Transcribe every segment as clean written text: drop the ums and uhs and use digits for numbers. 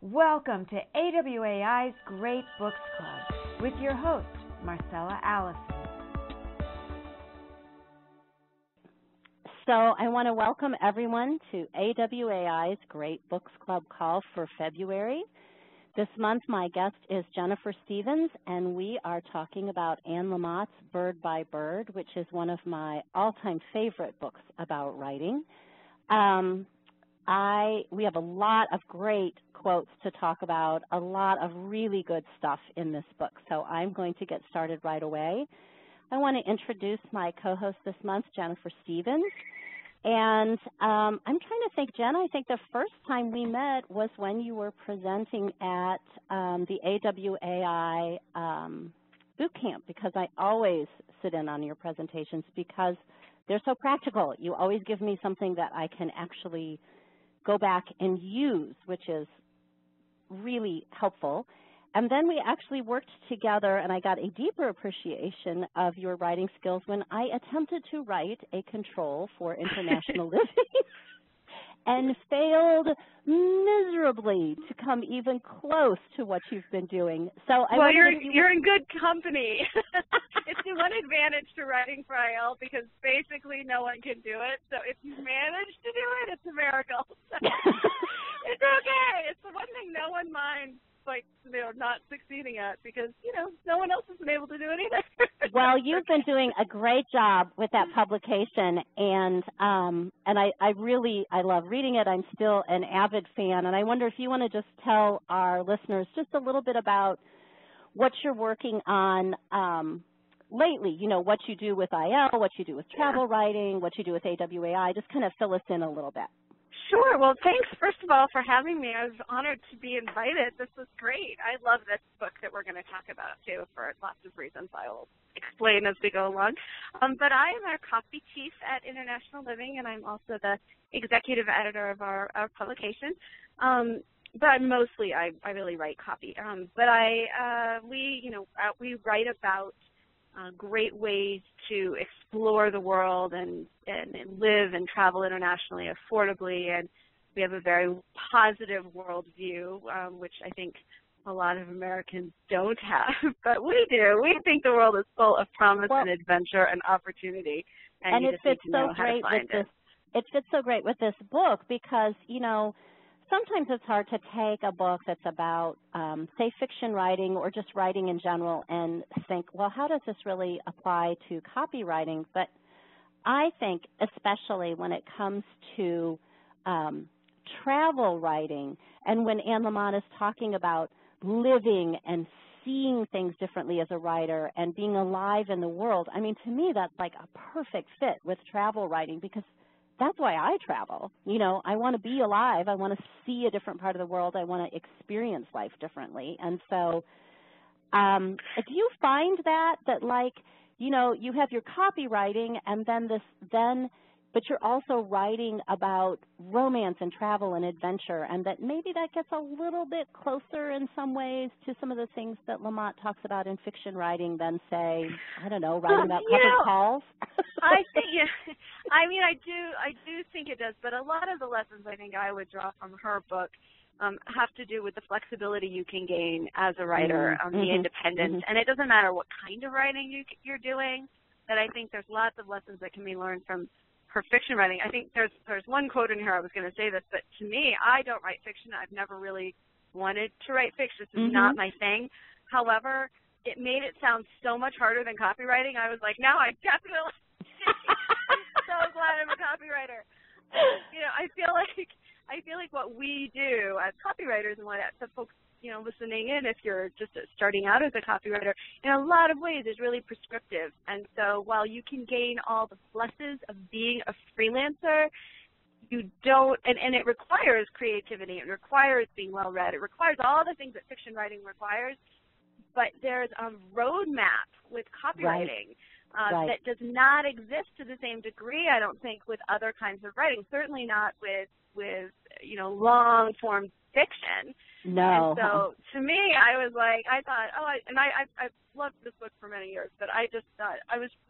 Welcome to AWAI's Great Books Club with your host, Marcella Allison. So I want to welcome everyone to AWAI's Great Books Club call for February. This month my guest is Jennifer Stevens, and we are talking about Anne Lamott's Bird by Bird, which is one of my all-time favorite books about writing. We have a lot of great quotes to talk about, a lot of really good stuff in this book, so I'm going to get started right away. I want to introduce my co-host this month, Jennifer Stevens. And I'm trying to think, Jen, I think the first time we met was when you were presenting at the AWAI boot camp, because I always sit in on your presentations because they're so practical. You always give me something that I can actually go back and use, which is really helpful. And then we actually worked together, and I got a deeper appreciation of your writing skills when I attempted to write a control for international living and failed miserably to come even close to what you've been doing. So you're in good company. It's the one advantage to writing for IL because basically no one can do it. So if you manage to do it, it's a miracle. It's okay. It's the one thing no one minds, like, not succeeding at because, no one else has been able to do it either. Well, you've been doing a great job with that publication, and I love reading it. I'm still an avid fan, and I wonder if you want to just tell our listeners just a little bit about what you're working on lately, what you do with IL, what you do with travel writing, what you do with AWAI. Just kind of fill us in a little bit. Sure. Well, thanks, first of all, for having me. I was honored to be invited. This was great. I love this book that we're going to talk about, too, for lots of reasons I will explain as we go along. But I am our copy chief at International Living, and I'm also the executive editor of our publication. But mostly I really write copy. We write about great ways to explore the world and live and travel internationally affordably, and we have a very positive worldview, which I think a lot of Americans don't have, but we do. We think the world is full of promise and adventure and opportunity, and you just need to know how to find it. It fits so great with this book because, sometimes it's hard to take a book that's about, say, fiction writing or just writing in general and think, well, how does this really apply to copywriting? But I think especially when it comes to travel writing and when Anne Lamott is talking about living and seeing things differently as a writer and being alive in the world, I mean, to me, that's like a perfect fit with travel writing because that's why I travel. I want to be alive. I want to see a different part of the world. I want to experience life differently. And so do you find that you have your copywriting and but you're also writing about romance and travel and adventure, and that maybe that gets a little bit closer in some ways to some of the things that Lamott talks about in fiction writing than, say, I don't know, writing about covered calls? I think, I do think it does, but a lot of the lessons I think I would draw from her book have to do with the flexibility you can gain as a writer, the independence, and it doesn't matter what kind of writing you're doing, that I think there's lots of lessons that can be learned from her fiction writing. I think there's one quote in here, I was going to say this, but to me, I don't write fiction. I've never really wanted to write fiction. This is not my thing. However, it made it sound so much harder than copywriting. I was like, now I definitely I'm so glad I'm a copywriter. I feel like what we do as copywriters and what the folks listening in, if you're just starting out as a copywriter, in a lot of ways is really prescriptive. And so while you can gain all the pluses of being a freelancer, you don't, and it requires creativity, it requires being well-read, it requires all the things that fiction writing requires, but there's a roadmap with copywriting that does not exist to the same degree, I don't think, with other kinds of writing, certainly not with long-form fiction. No. And so to me, I was like, I thought, I've loved this book for many years, but I just thought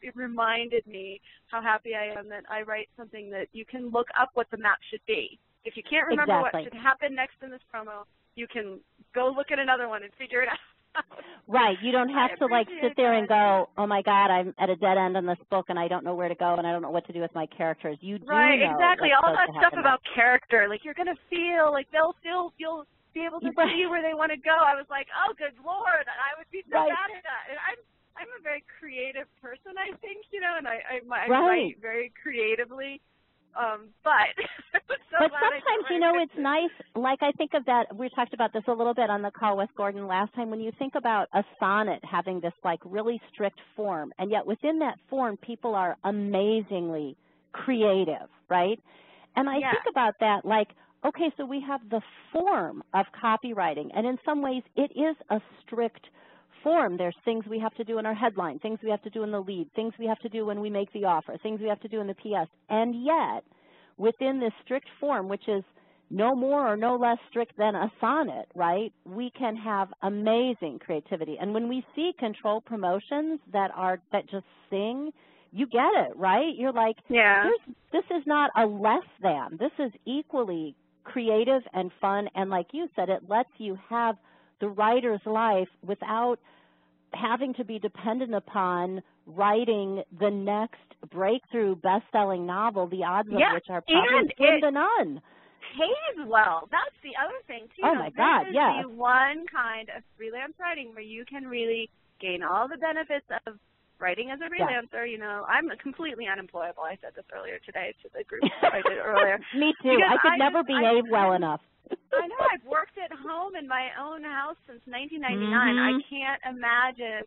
it reminded me how happy I am that I write something that you can look up what the map should be. If you can't remember what should happen next in this promo, you can go look at another one and figure it out. Right. You don't have to like sit there and go, oh my God, I'm at a dead end on this book and I don't know where to go and I don't know what to do with my characters. You do right, know exactly. All that stuff about next. character, like you're gonna feel like you'll be able to see where they want to go. I was like, oh good Lord, I would be so bad at that. And I'm a very creative person, I think, you know, and I write very creatively. But sometimes, you know, it's nice, like I think of that, we talked about this a little bit on the call with Gordon last time, when you think about a sonnet having this like really strict form, and yet within that form people are amazingly creative, right? And I think about that like, okay, so we have the form of copywriting, and in some ways it is a strict form. There's things we have to do in our headline, things we have to do in the lead, things we have to do when we make the offer, things we have to do in the PS. And yet, within this strict form, which is no more or no less strict than a sonnet, right, we can have amazing creativity. And when we see control promotions that just sing, you get it, right? You're like, this is not a less than. This is equally creative and fun. And like you said, it lets you have the writer's life without having to be dependent upon writing the next breakthrough best-selling novel, the odds of which are probably slim to none. Pays well. That's the other thing, too. Oh, my God, yes. This is the one kind of freelance writing where you can really gain all the benefits of writing as a freelancer. You know, I'm completely unemployable. I said this earlier today to the group I did earlier. Me too. I could never behave well enough. I know. I've worked at home in my own house since 1999. I can't imagine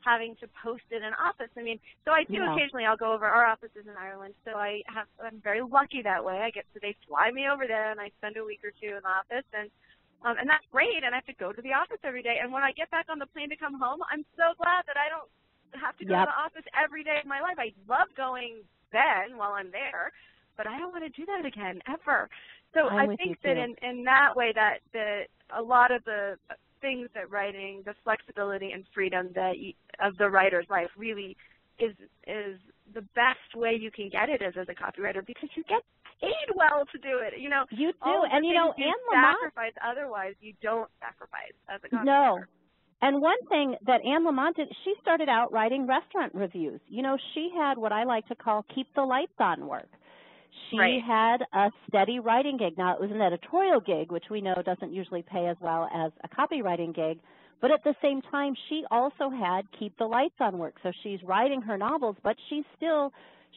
having to post in an office. I mean, so I do occasionally. I'll go over. Our office is in Ireland, so I'm very lucky that way. They fly me over there, and I spend a week or two in the office, and that's great. And I have to go to the office every day. And when I get back on the plane to come home, I'm so glad that I don't have to go to the office every day of my life. I love going then while I'm there, but I don't want to do that again ever. So I think that in that way that a lot of the things that writing, the flexibility and freedom of the writer's life really is the best way you can get it as a copywriter, because you get paid well to do it. You know, you do, and you know, Anne Lamott sacrifice otherwise you don't sacrifice as a copywriter. No. And one thing that Anne Lamott did, she started out writing restaurant reviews. You know, she had what I like to call keep the lights on work. She had a steady writing gig. Now, it was an editorial gig, which we know doesn't usually pay as well as a copywriting gig. But at the same time, she also had keep the lights on work. So she's writing her novels, but she's still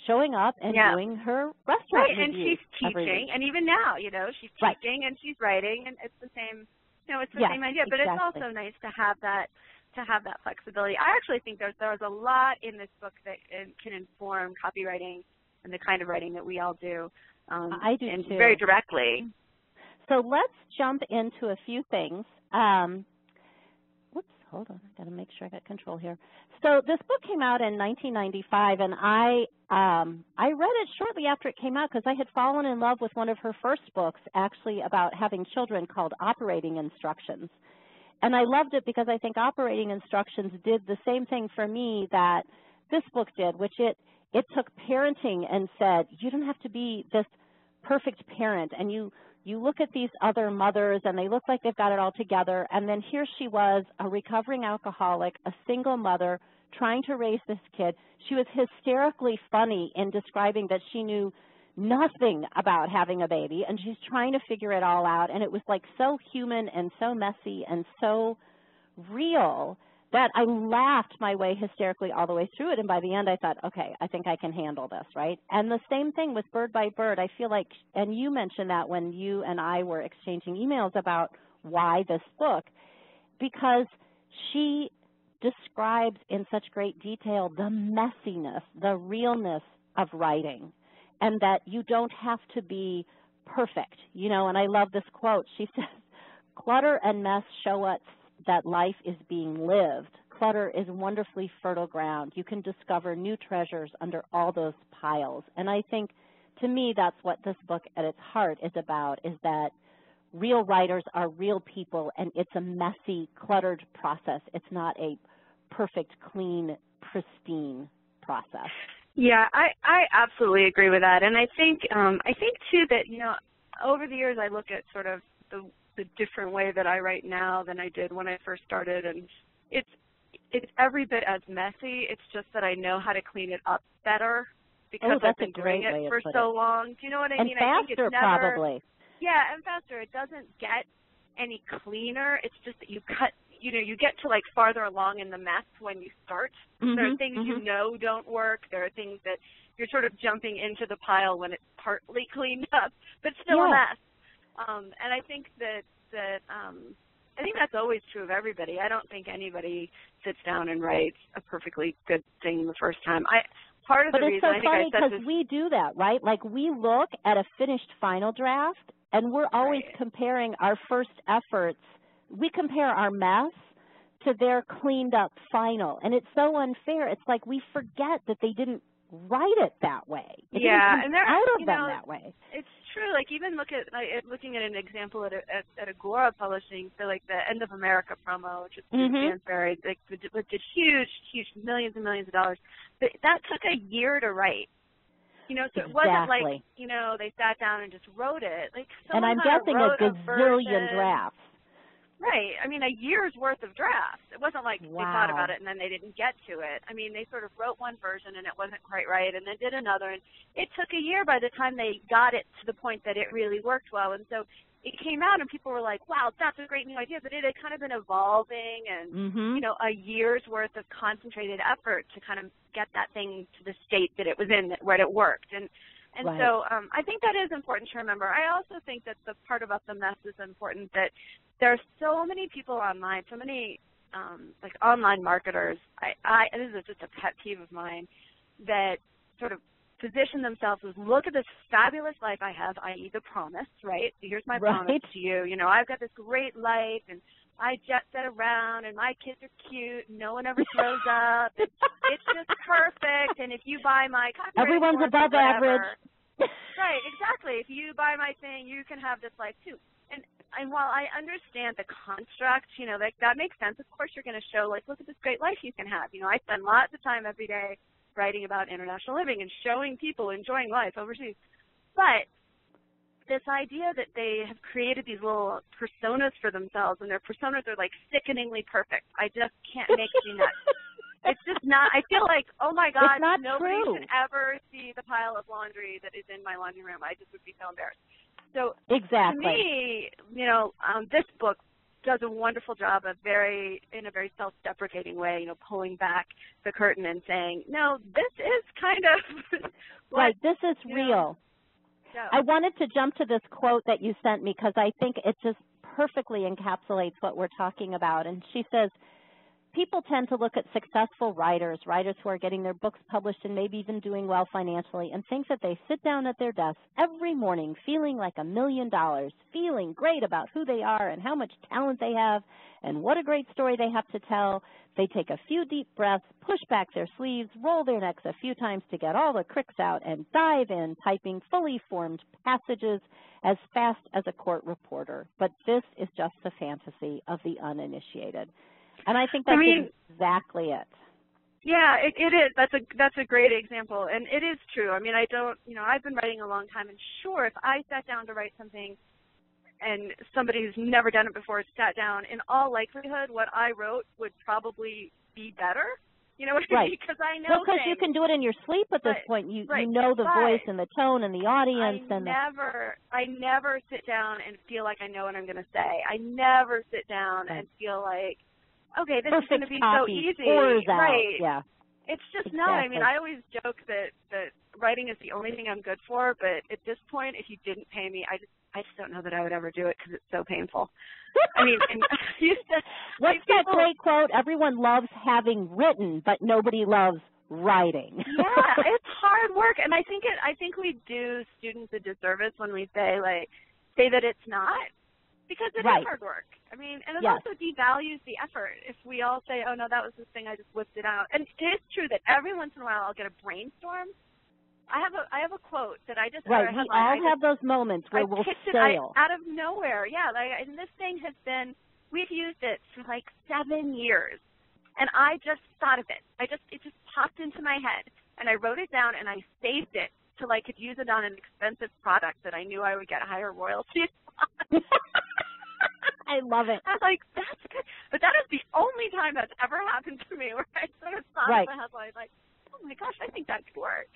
showing up and doing her restaurant reviews. And she's teaching. And even now, you know, she's teaching and she's writing, and it's the same, you know, it's the same idea. But it's also nice to have that flexibility. I actually think there's a lot in this book that can inform copywriting and the kind of writing that we all do. I do too. Very directly. So let's jump into a few things. Whoops, hold on. I got to make sure I got control here. So this book came out in 1995, and I read it shortly after it came out because I had fallen in love with one of her first books, actually about having children, called Operating Instructions. And I loved it because I think Operating Instructions did the same thing for me that this book did, which it took parenting and said, you don't have to be this perfect parent. And you look at these other mothers and they look like they've got it all together. And then here she was, a recovering alcoholic, a single mother, trying to raise this kid. She was hysterically funny in describing that she knew nothing about having a baby and she's trying to figure it all out. And it was like so human and so messy and so real that I laughed my way hysterically all the way through it. And by the end, I thought, okay, I think I can handle this, right? And the same thing with Bird by Bird. I feel like, and you mentioned that when you and I were exchanging emails about why this book, because she describes in such great detail the messiness, the realness of writing, and that you don't have to be perfect, you know. And I love this quote. She says, clutter and mess show us that life is being lived. Clutter is wonderfully fertile ground. You can discover new treasures under all those piles. And I think, to me, that's what this book at its heart is about, is that real writers are real people, and it's a messy, cluttered process. It's not a perfect, clean, pristine process. Yeah, I absolutely agree with that. And I think too that, you know, over the years I look at sort of a different way that I write now than I did when I first started, and it's every bit as messy. It's just that I know how to clean it up better because I've been doing it for so long. Do you know what I mean? And I think faster, it's never, probably. Yeah, and faster. It doesn't get any cleaner. It's just that you get to like farther along in the mess when you start. There are things you know don't work. There are things that you're sort of jumping into the pile when it's partly cleaned up, but still a mess. And I think I think that's always true of everybody. I don't think anybody sits down and writes a perfectly good thing the first time. Part of the reason I think I said this. But it's so funny because we do that, right? Like we look at a finished final draft, and we're always comparing our first efforts. We compare our mess to their cleaned up final, and it's so unfair. It's like we forget that they didn't write it that way. It didn't come out of them that way. It's true. Like even looking at an example at Agora Publishing, so like the End of America promo, which is Stansberry, like with the huge millions and millions of dollars. But that took a year to write. You know, so it wasn't like, you know, they sat down and just wrote it. Like and I'm guessing a gazillion drafts. Right. I mean, a year's worth of drafts. It wasn't like they thought about it and then they didn't get to it. I mean, they sort of wrote one version and it wasn't quite right and then did another. And it took a year by the time they got it to the point that it really worked well. And so it came out and people were like, wow, that's a great new idea. But it had kind of been evolving and, you know, a year's worth of concentrated effort to kind of get that thing to the state that it was in, where it worked. And so I think that is important to remember. I also think that the part about the mess is important, that there are so many people online, so many like online marketers. This is just a pet peeve of mine, that sort of position themselves as, look at this fabulous life I have, i.e. the promise, right? So here's my promise to you. You know, I've got this great life and I jet set around and my kids are cute and no one ever throws up. It's just perfect. And if you buy my copyright, everyone's above average. Right, exactly. If you buy my thing, you can have this life too. And while I understand the construct, you know, that makes sense. Of course, you're going to show, like, look at this great life you can have. You know, I spend lots of time every day writing about international living and showing people enjoying life overseas. But this idea that they have created these little personas for themselves, and their personas are, like, sickeningly perfect. I just can't make me nuts. It's just not. I feel like, oh, my God, nobody should ever see the pile of laundry that is in my laundry room. I just would be so embarrassed. So to me, you know, this book does a wonderful job of in a very self-deprecating way, you know, pulling back the curtain and saying, no, this is kind of this is real. I wanted to jump to this quote that you sent me because I think it just perfectly encapsulates what we're talking about. And she says, people tend to look at successful writers who are getting their books published and maybe even doing well financially, and think that they sit down at their desks every morning feeling like $1 million, feeling great about who they are and how much talent they have and what a great story they have to tell. They take a few deep breaths, push back their sleeves, roll their necks a few times to get all the cricks out, and dive in, typing fully formed passages as fast as a court reporter. But this is just the fantasy of the uninitiated. And I think that's exactly it. Yeah, it is. That's a great example, and it is true. I mean, I've been writing a long time, and sure, if I sat down to write something and somebody who's never done it before sat down, in all likelihood, what I wrote would probably be better. You know what I mean? Because I know because you can do it in your sleep at this point. You know the voice and the tone and the audience. I never sit down and feel like I know what I'm going to say. I never sit down and feel like, okay, this is going to be so easy. Right. Yeah. It's just not. I mean, I always joke that writing is the only thing I'm good for, but at this point, if you didn't pay me, I just don't know that I would ever do it because it's so painful. I mean, what's that great quote? Everyone loves having written, but nobody loves writing. Yeah, it's hard work, and I think we do students a disservice when we say that it's not, because it is hard work. I mean, and it also devalues the effort if we all say, oh, no, that was this thing, I just whipped it out. And it is true that every once in a while I'll get a brainstorm. I have a quote that I just we all have those moments where we'll sail. Out of nowhere, and this thing has been, we've used it for like 7 years, and I just thought of it. It just popped into my head, and I wrote it down, and I saved it till I could use it on an expensive product that I knew I would get higher royalties on. I love it. I was like, that's good. But that is the only time that's ever happened to me where I sort of thought of the headline like, oh my gosh, I think that could work.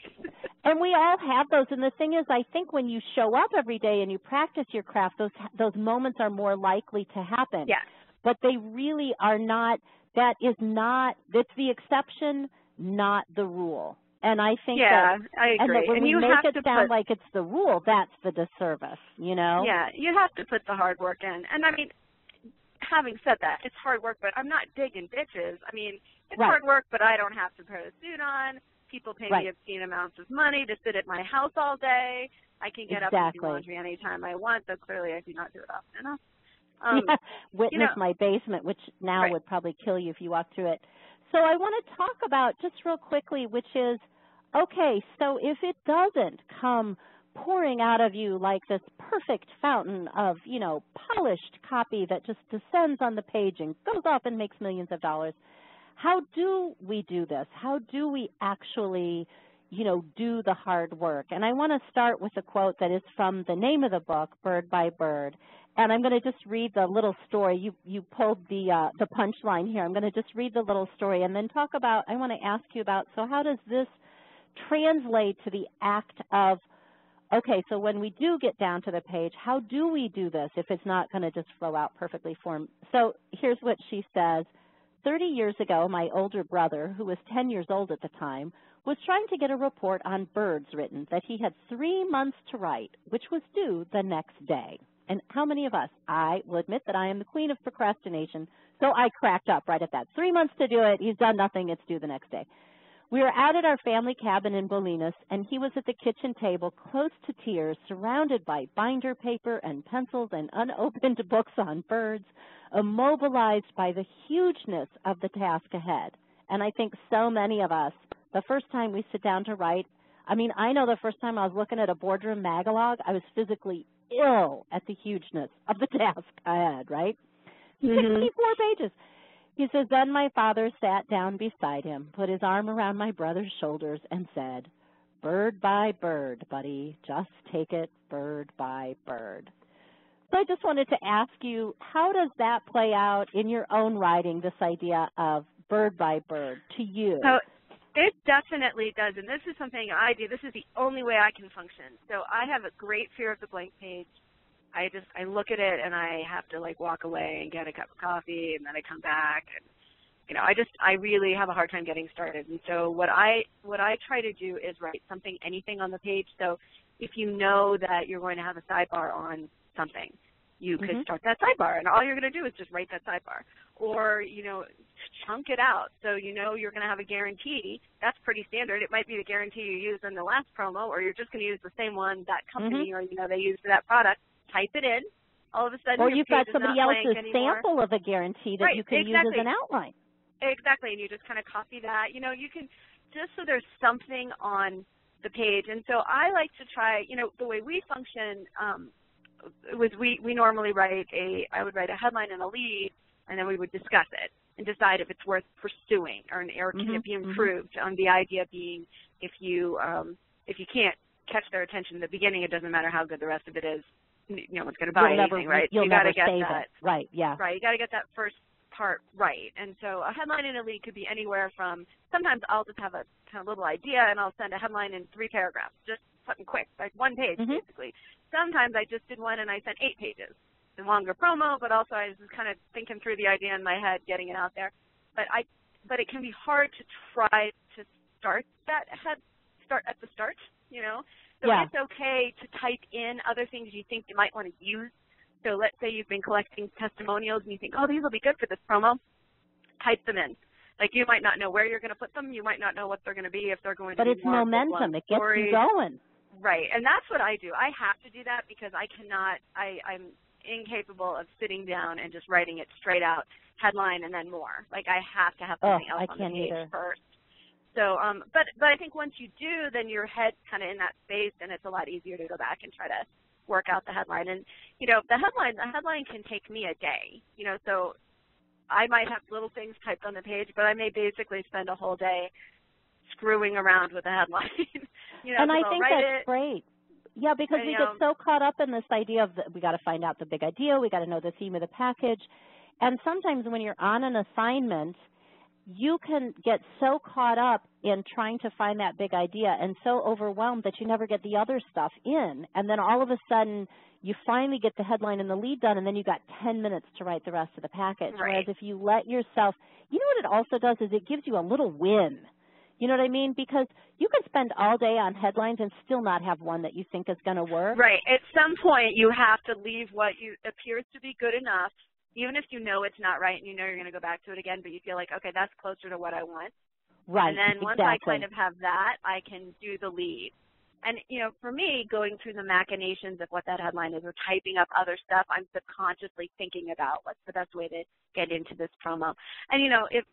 And we all have those. And the thing is, I think when you show up every day and you practice your craft, those moments are more likely to happen. Yeah. But they really are not. That's the exception, not the rule. And I think I agree. And that when we you make have it sound like it's the rule, that's the disservice, you know? Yeah, you have to put the hard work in. And I mean, having said that, it's hard work, but I'm not digging ditches. I mean, it's hard work, but I don't have to put a suit on. People pay me obscene amounts of money to sit at my house all day. I can get up and do laundry anytime I want, though clearly I do not do it often enough. Witness my basement, which now would probably kill you if you walked through it. So I want to talk about, just real quickly, which is, okay, so if it doesn't come pouring out of you like this perfect fountain of, you know, polished copy that just descends on the page and goes off and makes millions of dollars, how do we do this? How do we actually, you know, do the hard work? And I want to start with a quote that is from the name of the book, Bird by Bird. And I'm going to just read the little story. You pulled the punchline here. I'm going to just read the little story and then talk about, I want to ask you about, so how does this translate to the act of, okay, so when we do get down to the page, how do we do this if it's not going to just flow out perfectly formed? So here's what she says. 30 years ago, my older brother, who was 10 years old at the time, was trying to get a report on birds written that he had 3 months to write, which was due the next day. And how many of us, I will admit that I am the queen of procrastination, so I cracked up right at that. 3 months to do it, he's done nothing, it's due the next day. We were out at our family cabin in Bolinas, and he was at the kitchen table, close to tears, surrounded by binder paper and pencils and unopened books on birds, immobilized by the hugeness of the task ahead. And I think so many of us, the first time we sit down to write, I mean, I know the first time I was looking at a boardroom magalog, I was physically ill at the hugeness of the task I had, right? 64 pages. He says, then my father sat down beside him, put his arm around my brother's shoulders, and said, bird by bird, buddy, just take it bird by bird. So I just wanted to ask you, how does that play out in your own writing, this idea of bird by bird to you? So it definitely does, and this is something I do. This is the only way I can function. So I have a great fear of the blank page. I look at it and I have to like walk away and get a cup of coffee, and then I come back, and you know, I really have a hard time getting started. And so what I try to do is write something, anything on the page. So if you know that you're going to have a sidebar on something, you could start that sidebar, and all you're going to do is just write that sidebar. Or, you know, chunk it out. So you know you're going to have a guarantee. That's pretty standard. It might be the guarantee you used in the last promo, or you're just going to use the same one that company or, you know, they use for that product. Type it in. All of a sudden, or you've got somebody else's anymore. Sample of a guarantee that you can use as an outline. Exactly, and you just kind of copy that. You know, you can, just so there's something on the page. And so I like to try, you know, the way we function was we normally I would write a headline and a lead, and then we would discuss it and decide if it's worth pursuing or can it be improved. The idea being if you can't catch their attention at the beginning, it doesn't matter how good the rest of it is. No one's going to buy anything, right? You got to get that. Right, yeah. Right, you got to get that first part right. And so a headline and a lead could be anywhere from, sometimes I'll just have a kind of little idea and I'll send a headline in 3 paragraphs, just something quick, like 1 page basically. Sometimes I just did one and I sent 8 pages. A longer promo, but also I was just kind of thinking through the idea in my head, getting it out there. But it can be hard to try to start at the start, you know? So it's okay to type in other things you think you might want to use. So let's say you've been collecting testimonials and you think, oh, these will be good for this promo. Type them in. Like, you might not know where you're going to put them. You might not know what they're going to be, if they're going to be more momentum. It gets you going. Right, and that's what I do. I have to do that because I'm incapable of sitting down and just writing it straight out, headline and then more. Like, I have to have something else on the page first. So, but I think once you do, then your head's kind of in that space, and it's a lot easier to go back and try to work out the headline. And, you know, the headline can take me a day, you know, so I might have little things typed on the page, but I may basically spend a whole day screwing around with the headline. You know, and I think that's great. Yeah, because we get so caught up in this idea of we got to find out the big idea, we got to know the theme of the package. And sometimes when you're on an assignment, you can get so caught up in trying to find that big idea and so overwhelmed that you never get the other stuff in. And then all of a sudden, you finally get the headline and the lead done, and then you've got 10 minutes to write the rest of the package. Right. Whereas if you let yourself, you know what it also does is it gives you a little win. You know what I mean? Because you can spend all day on headlines and still not have one that you think is going to work. Right. At some point, you have to leave what appears to be good enough, even if you know it's not right and you know you're going to go back to it again, but you feel like, okay, that's closer to what I want. Right. And then once I kind of have that, I can do the lead. And, you know, for me, going through the machinations of what that headline is or typing up other stuff, I'm subconsciously thinking about what's the best way to get into this promo. And, you know, if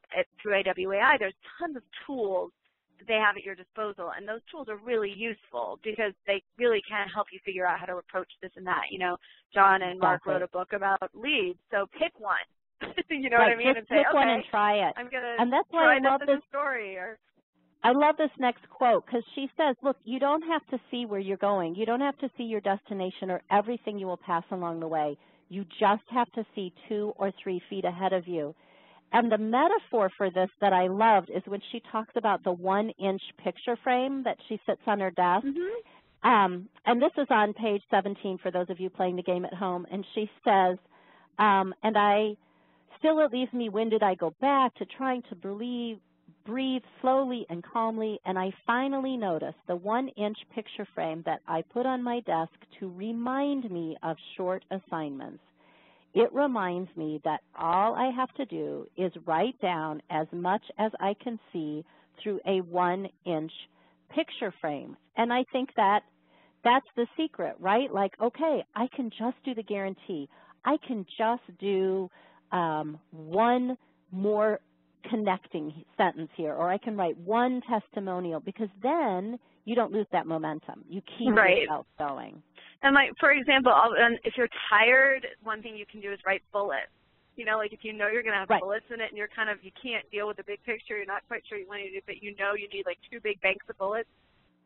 through AWAI, there's tons of tools that they have at your disposal, and those tools are really useful because they really can help you figure out how to approach this and that. You know, John and Mark wrote a book about leads, so pick one. You know what I mean? Just and say, pick okay, one and try it. I'm going to try this story. Or I love this next quote because she says, look, you don't have to see where you're going. You don't have to see your destination or everything you will pass along the way. You just have to see 2 or 3 feet ahead of you. And the metaphor for this that I loved is when she talks about the 1-inch picture frame that she sits on her desk. Mm-hmm. And this is on page 17 for those of you playing the game at home. And she says, and still it leaves me winded. I go back to trying to breathe slowly and calmly, and I finally notice the 1-inch picture frame that I put on my desk to remind me of short assignments. It reminds me that all I have to do is write down as much as I can see through a 1-inch picture frame. And I think that's the secret, right? Like, okay, I can just do the guarantee. I can just do one more connecting sentence here, or I can write one testimonial, because then you don't lose that momentum. You keep yourself going. And like, for example, if you're tired, one thing you can do is write bullets. You know, like if you know you're going to have bullets in it and you can't deal with the big picture, you're not quite sure you want to do it, but you know you need like 2 big banks of bullets,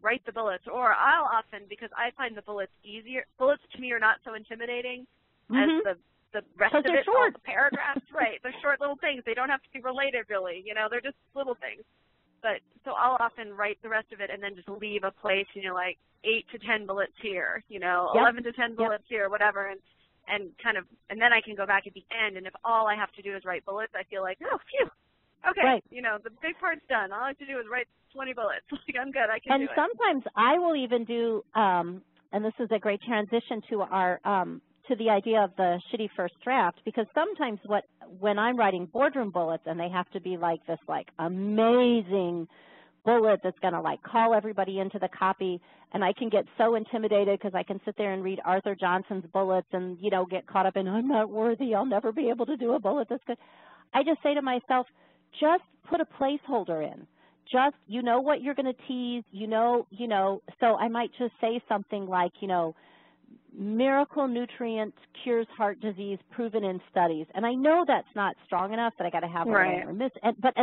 write the bullets. Or I'll often, because I find the bullets easier, bullets to me are not so intimidating as the rest of it, all the paragraphs. Right, they're short little things. They don't have to be related really, you know, they're just little things. But so I'll often write the rest of it and then just leave a place, you know, like 8 to 10 bullets here, you know, 11 to 10 bullets here, whatever, and then I can go back at the end, and if all I have to do is write bullets, I feel like, oh, phew, okay, you know, the big part's done. All I have to do is write 20 bullets. Like, I'm good, I can do it. And sometimes I will even do, and this is a great transition to our to the idea of the shitty first draft, because sometimes when I'm writing boardroom bullets and they have to be like this like amazing bullet that's going to like call everybody into the copy, and I can get so intimidated because I can sit there and read Arthur Johnson's bullets and, you know, get caught up in, I'm not worthy, I'll never be able to do a bullet that's good. I just say to myself, just put a placeholder in. Just, you know what you're going to tease, you know, so I might just say something like, you know, miracle nutrient cures heart disease proven in studies. And I know that's not strong enough that I got to have but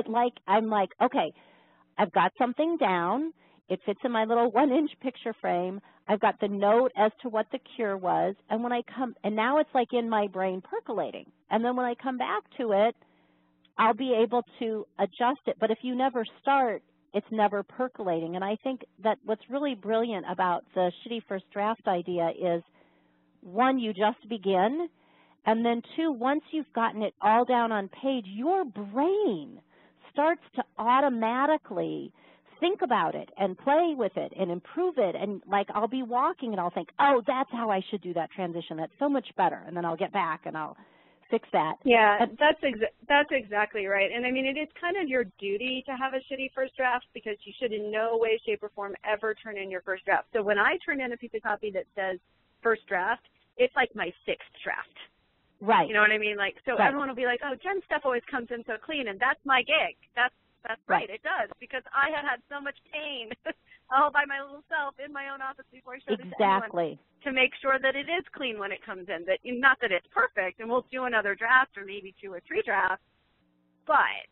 I'm like, okay, I've got something down. It fits in my little 1-inch picture frame. I've got the note as to what the cure was. And when I and now it's like in my brain percolating. And then when I come back to it, I'll be able to adjust it. But if you never start, it's never percolating. And I think that what's really brilliant about the shitty first draft idea is, 1, you just begin, and then 2, once you've gotten it all down on page, your brain starts to automatically think about it and play with it and improve it. And like, I'll be walking and I'll think, oh, that's how I should do that transition. That's so much better. And then I'll get back and I'll fix that. Yeah, that's exactly right. And I mean, it is kind of your duty to have a shitty first draft, because you should in no way, shape, or form ever turn in your first draft. So when I turn in a piece of copy that says first draft, it's like my 6th draft. Right. You know what I mean? Like, so everyone will be like, oh, Jen's stuff always comes in so clean, and that's my gig. That's right. It does, because I had so much pain all by my little self in my own office before I showed it to anyone, to make sure that it is clean when it comes in. That, not that it's perfect, and we'll do another draft or maybe 2 or 3 drafts, but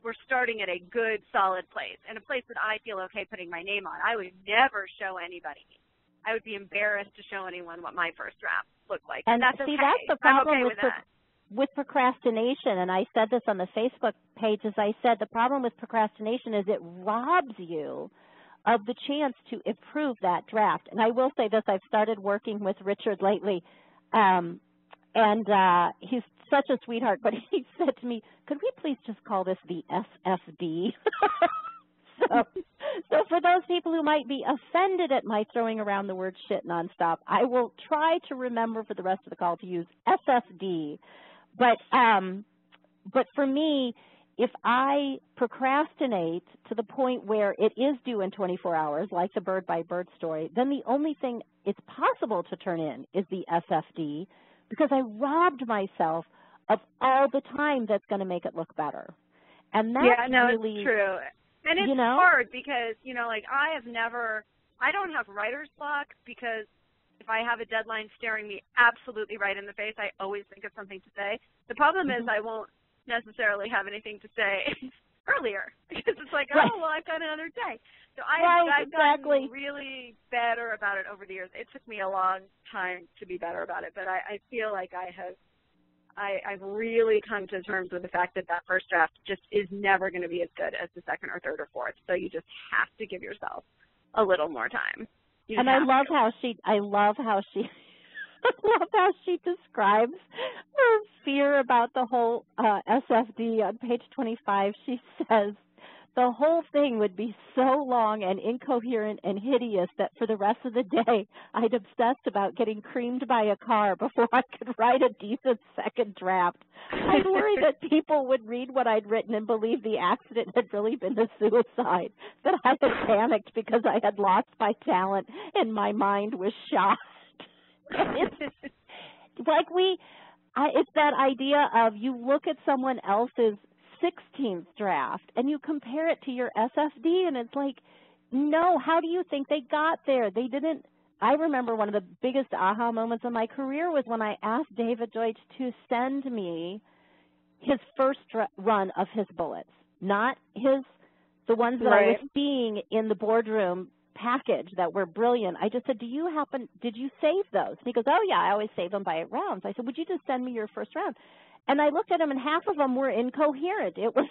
we're starting at a good, solid place, and a place that I feel okay putting my name on. I would never show anybody I would be embarrassed to show anyone what my first draft looked like. And that's see, okay. that's the problem I'm okay with that. with procrastination, and I said this on the Facebook page, as I said, the problem with procrastination is it robs you of the chance to improve that draft. And I will say this, I've started working with Richard lately, and he's such a sweetheart, but he said to me, could we please just call this the SFD? So for those people who might be offended at my throwing around the word shit nonstop, I will try to remember for the rest of the call to use SFD. But for me, if I procrastinate to the point where it is due in 24 hours, like the Bird by Bird story, then the only thing it's possible to turn in is the SFD, because I robbed myself of all the time that's going to make it look better. And that's really, it's true. And it's hard because, like I don't have writer's block, because if I have a deadline staring me absolutely right in the face, I always think of something to say. The problem is I won't necessarily have anything to say earlier, because it's like, oh, well, I've got another day. So I've gotten really better about it over the years. It took me a long time to be better about it, but I feel like I've really come to terms with the fact that first draft just is never going to be as good as the second or third or fourth. So you just have to give yourself a little more time. And I love how she describes her fear about the whole SFD on page 25. She says, the whole thing would be so long and incoherent and hideous that for the rest of the day I'd obsessed about getting creamed by a car before I could write a decent second draft. I'd worry that people would read what I'd written and believe the accident had really been a suicide, that I had panicked because I had lost my talent and my mind was shot. It's like it's that idea of you look at someone else's 16th draft and you compare it to your SFD, and it's like, no, how do you think they got there? They didn't. I remember one of the biggest aha moments of my career was when I asked David Deutsch to send me his first run of his bullets, not the ones that I was seeing in the boardroom package that were brilliant. I just said, did you save those? And he goes, oh yeah, I always save them by rounds. I said, would you just send me your first round? And I looked at them, and half of them were incoherent. It was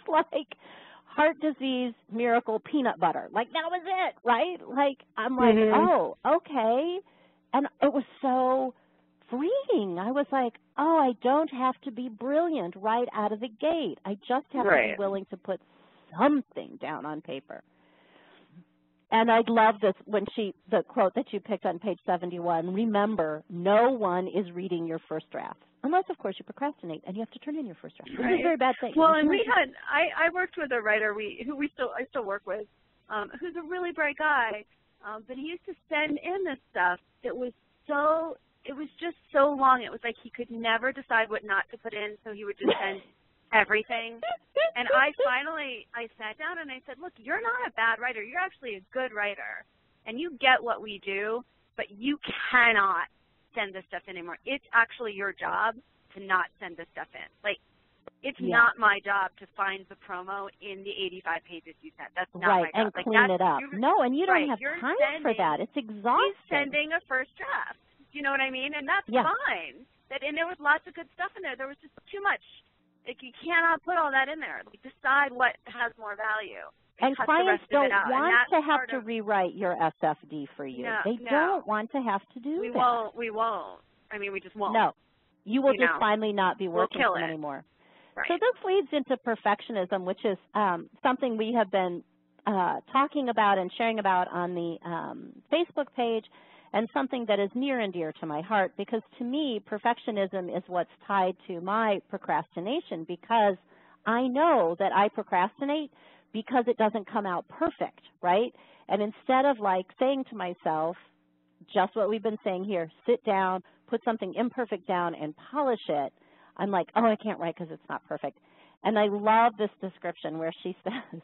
like heart disease, miracle, peanut butter. Like, that was it, right? Like, I'm like, oh, okay. And it was so freeing. I was like, oh, I don't have to be brilliant right out of the gate. I just have to be willing to put something down on paper. And I love this the quote that you picked on page 71. Remember, no one is reading your first draft. Unless, of course, you procrastinate and you have to turn in your first draft. It's a very bad thing. Well, and I worked with a writer I still work with, who's a really bright guy, but he used to send in this stuff. It was just so long. It was like he could never decide what not to put in, so he would just send everything. And I sat down and I said, look, you're not a bad writer. You're actually a good writer, and you get what we do, but you cannot send this stuff in anymore. It's actually your job to not send this stuff in. Like, it's not my job to find the promo in the 85 pages you sent. That's not my job. And clean it up. No, and you don't have time for that. It's exhausting. He's sending a first draft. Do you know what I mean? And that's fine. And there was lots of good stuff in there. There was just too much. Like, you cannot put all that in there. Like, decide what has more value. And clients don't want to have to rewrite your SFD for you. They don't want to have to do that. We won't. I mean, we just won't. No. You will just finally not be working with them anymore. Right. So this leads into perfectionism, which is something we have been talking about and sharing about on the Facebook page, and something that is near and dear to my heart, because to me, perfectionism is what's tied to my procrastination, because I know that I procrastinate because it doesn't come out perfect, right? And instead of like saying to myself, just what we've been saying here, sit down, put something imperfect down and polish it, I'm like, oh, I can't write because it's not perfect. And I love this description where she says,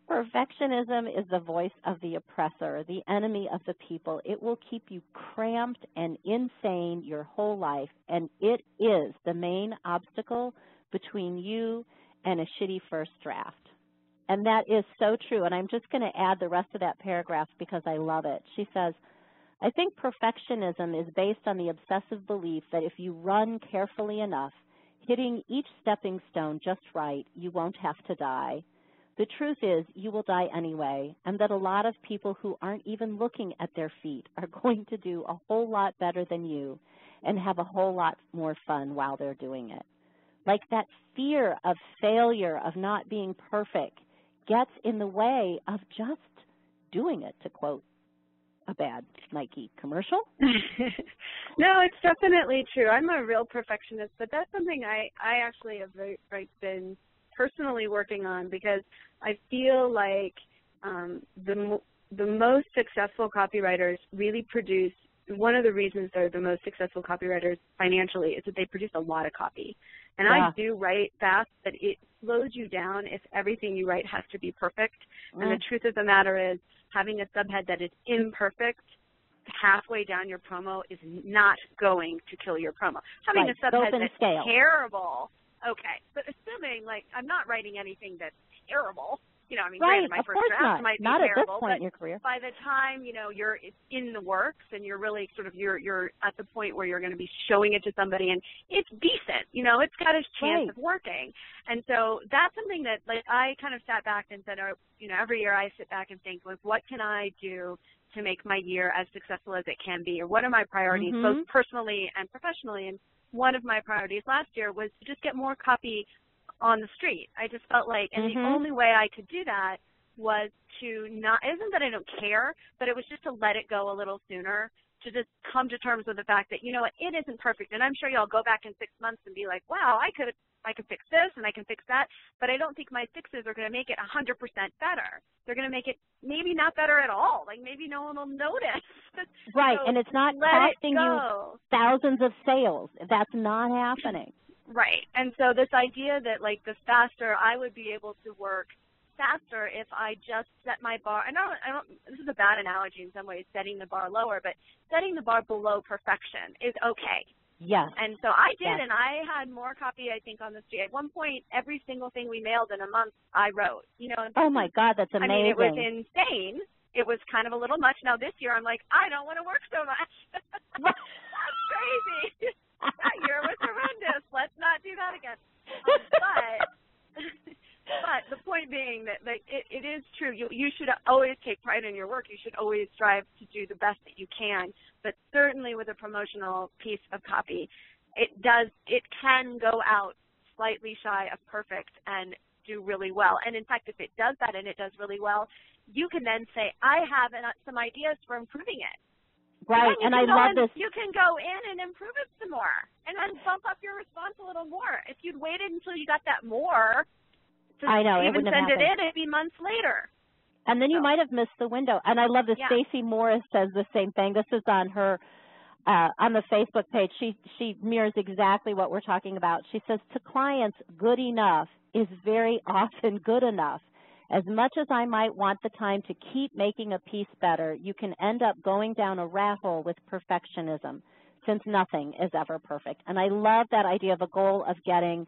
perfectionism is the voice of the oppressor, the enemy of the people. It will keep you cramped and insane your whole life, and it is the main obstacle between you and a shitty first draft. And that is so true. And I'm just going to add the rest of that paragraph because I love it. She says, I think perfectionism is based on the obsessive belief that if you run carefully enough, hitting each stepping stone just right, you won't have to die. The truth is you will die anyway, and that a lot of people who aren't even looking at their feet are going to do a whole lot better than you and have a whole lot more fun while they're doing it. Like that fear of failure, of not being perfect, gets in the way of just doing it, to quote a bad Nike commercial. No, it's definitely true. I'm a real perfectionist, but that's something I actually have been personally working on, because I feel like the most successful copywriters really produce, one of the reasons they're the most successful copywriters financially is that they produce a lot of copy. And I do write fast, but it slows you down if everything you write has to be perfect. And the truth of the matter is, having a subhead that is imperfect halfway down your promo is not going to kill your promo. Having a subhead that's terrible, okay, but assuming, like, I'm not writing anything that's terrible, you know, I mean, granted, my first draft might be terrible, at this point in your career. By the time, you know, it's in the works and you're really sort of, you're at the point where you're going to be showing it to somebody and it's decent, you know, it's got a chance of working. And so that's something that, like, I kind of sat back and said, you know, every year I sit back and think, like, what can I do to make my year as successful as it can be, or what are my priorities, both personally and professionally. And one of my priorities last year was to just get more copy on the street. I just felt like, and the only way I could do that was to not, it isn't that I don't care, but it was just to let it go a little sooner, to just come to terms with the fact that, you know what, it isn't perfect. And I'm sure y'all go back in 6 months and be like, wow, I could fix this and I can fix that, but I don't think my fixes are going to make it 100% better. They're going to make it maybe not better at all. Like, maybe no one will notice. Right, So and it's not costing you thousands of sales. That's not happening. Right, and so this idea that, like, the faster I would be able to work faster if I just set my bar, and I don't, this is a bad analogy in some ways, setting the bar lower, but setting the bar below perfection is okay. Yes. And so I did, and I had more copy, I think, on the street. At one point, every single thing we mailed in a month, I wrote. You know. Oh my God, that's amazing. I mean, it was insane. It was kind of a little much. Now this year, I'm like, I don't want to work so much. That's crazy. That year was horrendous. Let's not do that again. But the point being that, like, it is true. You should always take pride in your work. You should always strive to do the best that you can. But certainly with a promotional piece of copy, it can go out slightly shy of perfect and do really well. And in fact, if it does that and it does really well, you can then say, I have some ideas for improving it. Right, and I love this. You can go in and improve it some more and then bump up your response a little more. If you'd waited until you got that more to even send it in, it'd be months later. And then you might have missed the window. And I love this. Stacey Morris says the same thing. This is on her, on the Facebook page. She mirrors exactly what we're talking about. She says, to clients, good enough is very often good enough. As much as I might want the time to keep making a piece better, you can end up going down a rat hole with perfectionism, since nothing is ever perfect. And I love that idea of a goal of getting,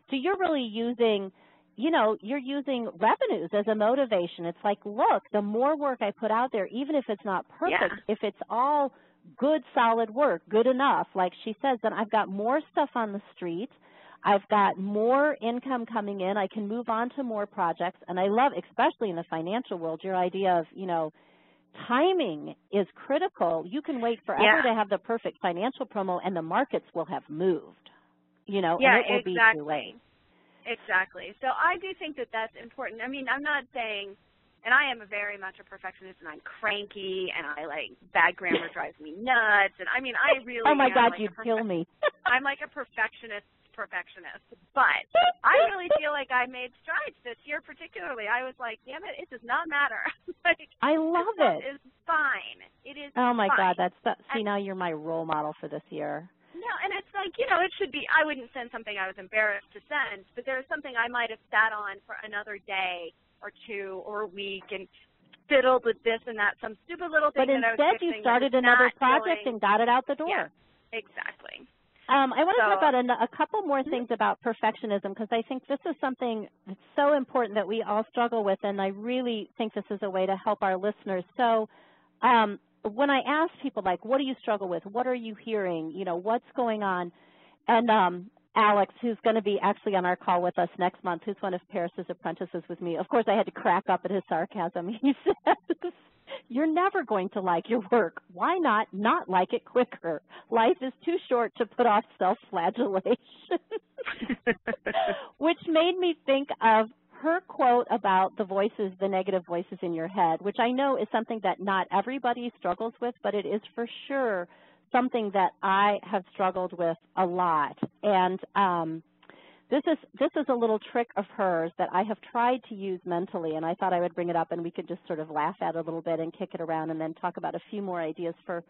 so you're really using, you know, you're using revenues as a motivation. It's like, look, the more work I put out there, even if it's not perfect, if it's all good, solid work, good enough, like she says, then I've got more stuff on the street. I've got more income coming in. I can move on to more projects. And I love, especially in the financial world, your idea of, you know, timing is critical. You can wait forever to have the perfect financial promo, and the markets will have moved, you know, and it will be too late. Exactly. So I do think that that's important. I mean, I'm not saying, and I am very much a perfectionist, and I'm cranky, and bad grammar drives me nuts. And I mean, I really oh my God, you'd kill me. I'm like a perfectionist, but I really feel like I made strides this year particularly. I was like, damn it, it does not matter. Like, I love it. It's fine. It is Oh my fine. God, see, now you're my role model for this year. No, and it's like, you know, it should be, I wouldn't send something I was embarrassed to send, but there's something I might have sat on for another day or two or a week and fiddled with this and that, some stupid little thing that I was fixing. But instead you started another project and got it out the door. Yeah, exactly. I want to talk about a couple more things about perfectionism, because I think this is something that's so important that we all struggle with, and I really think this is a way to help our listeners. So when I ask people, like, what do you struggle with? What are you hearing? You know, what's going on? And Alex, who's going to be actually on our call with us next month, who's one of Paris's apprentices with me, of course I had to crack up at his sarcasm. He said, you're never going to like your work. Why not like it quicker? Life is too short to put off self-flagellation. Which made me think of her quote about the voices, the negative voices in your head, which I know is something that not everybody struggles with, but it is for sure something that I have struggled with a lot. And this is a little trick of hers that I have tried to use mentally, and I thought I would bring it up and we could just sort of laugh at it a little bit and kick it around and then talk about a few more ideas for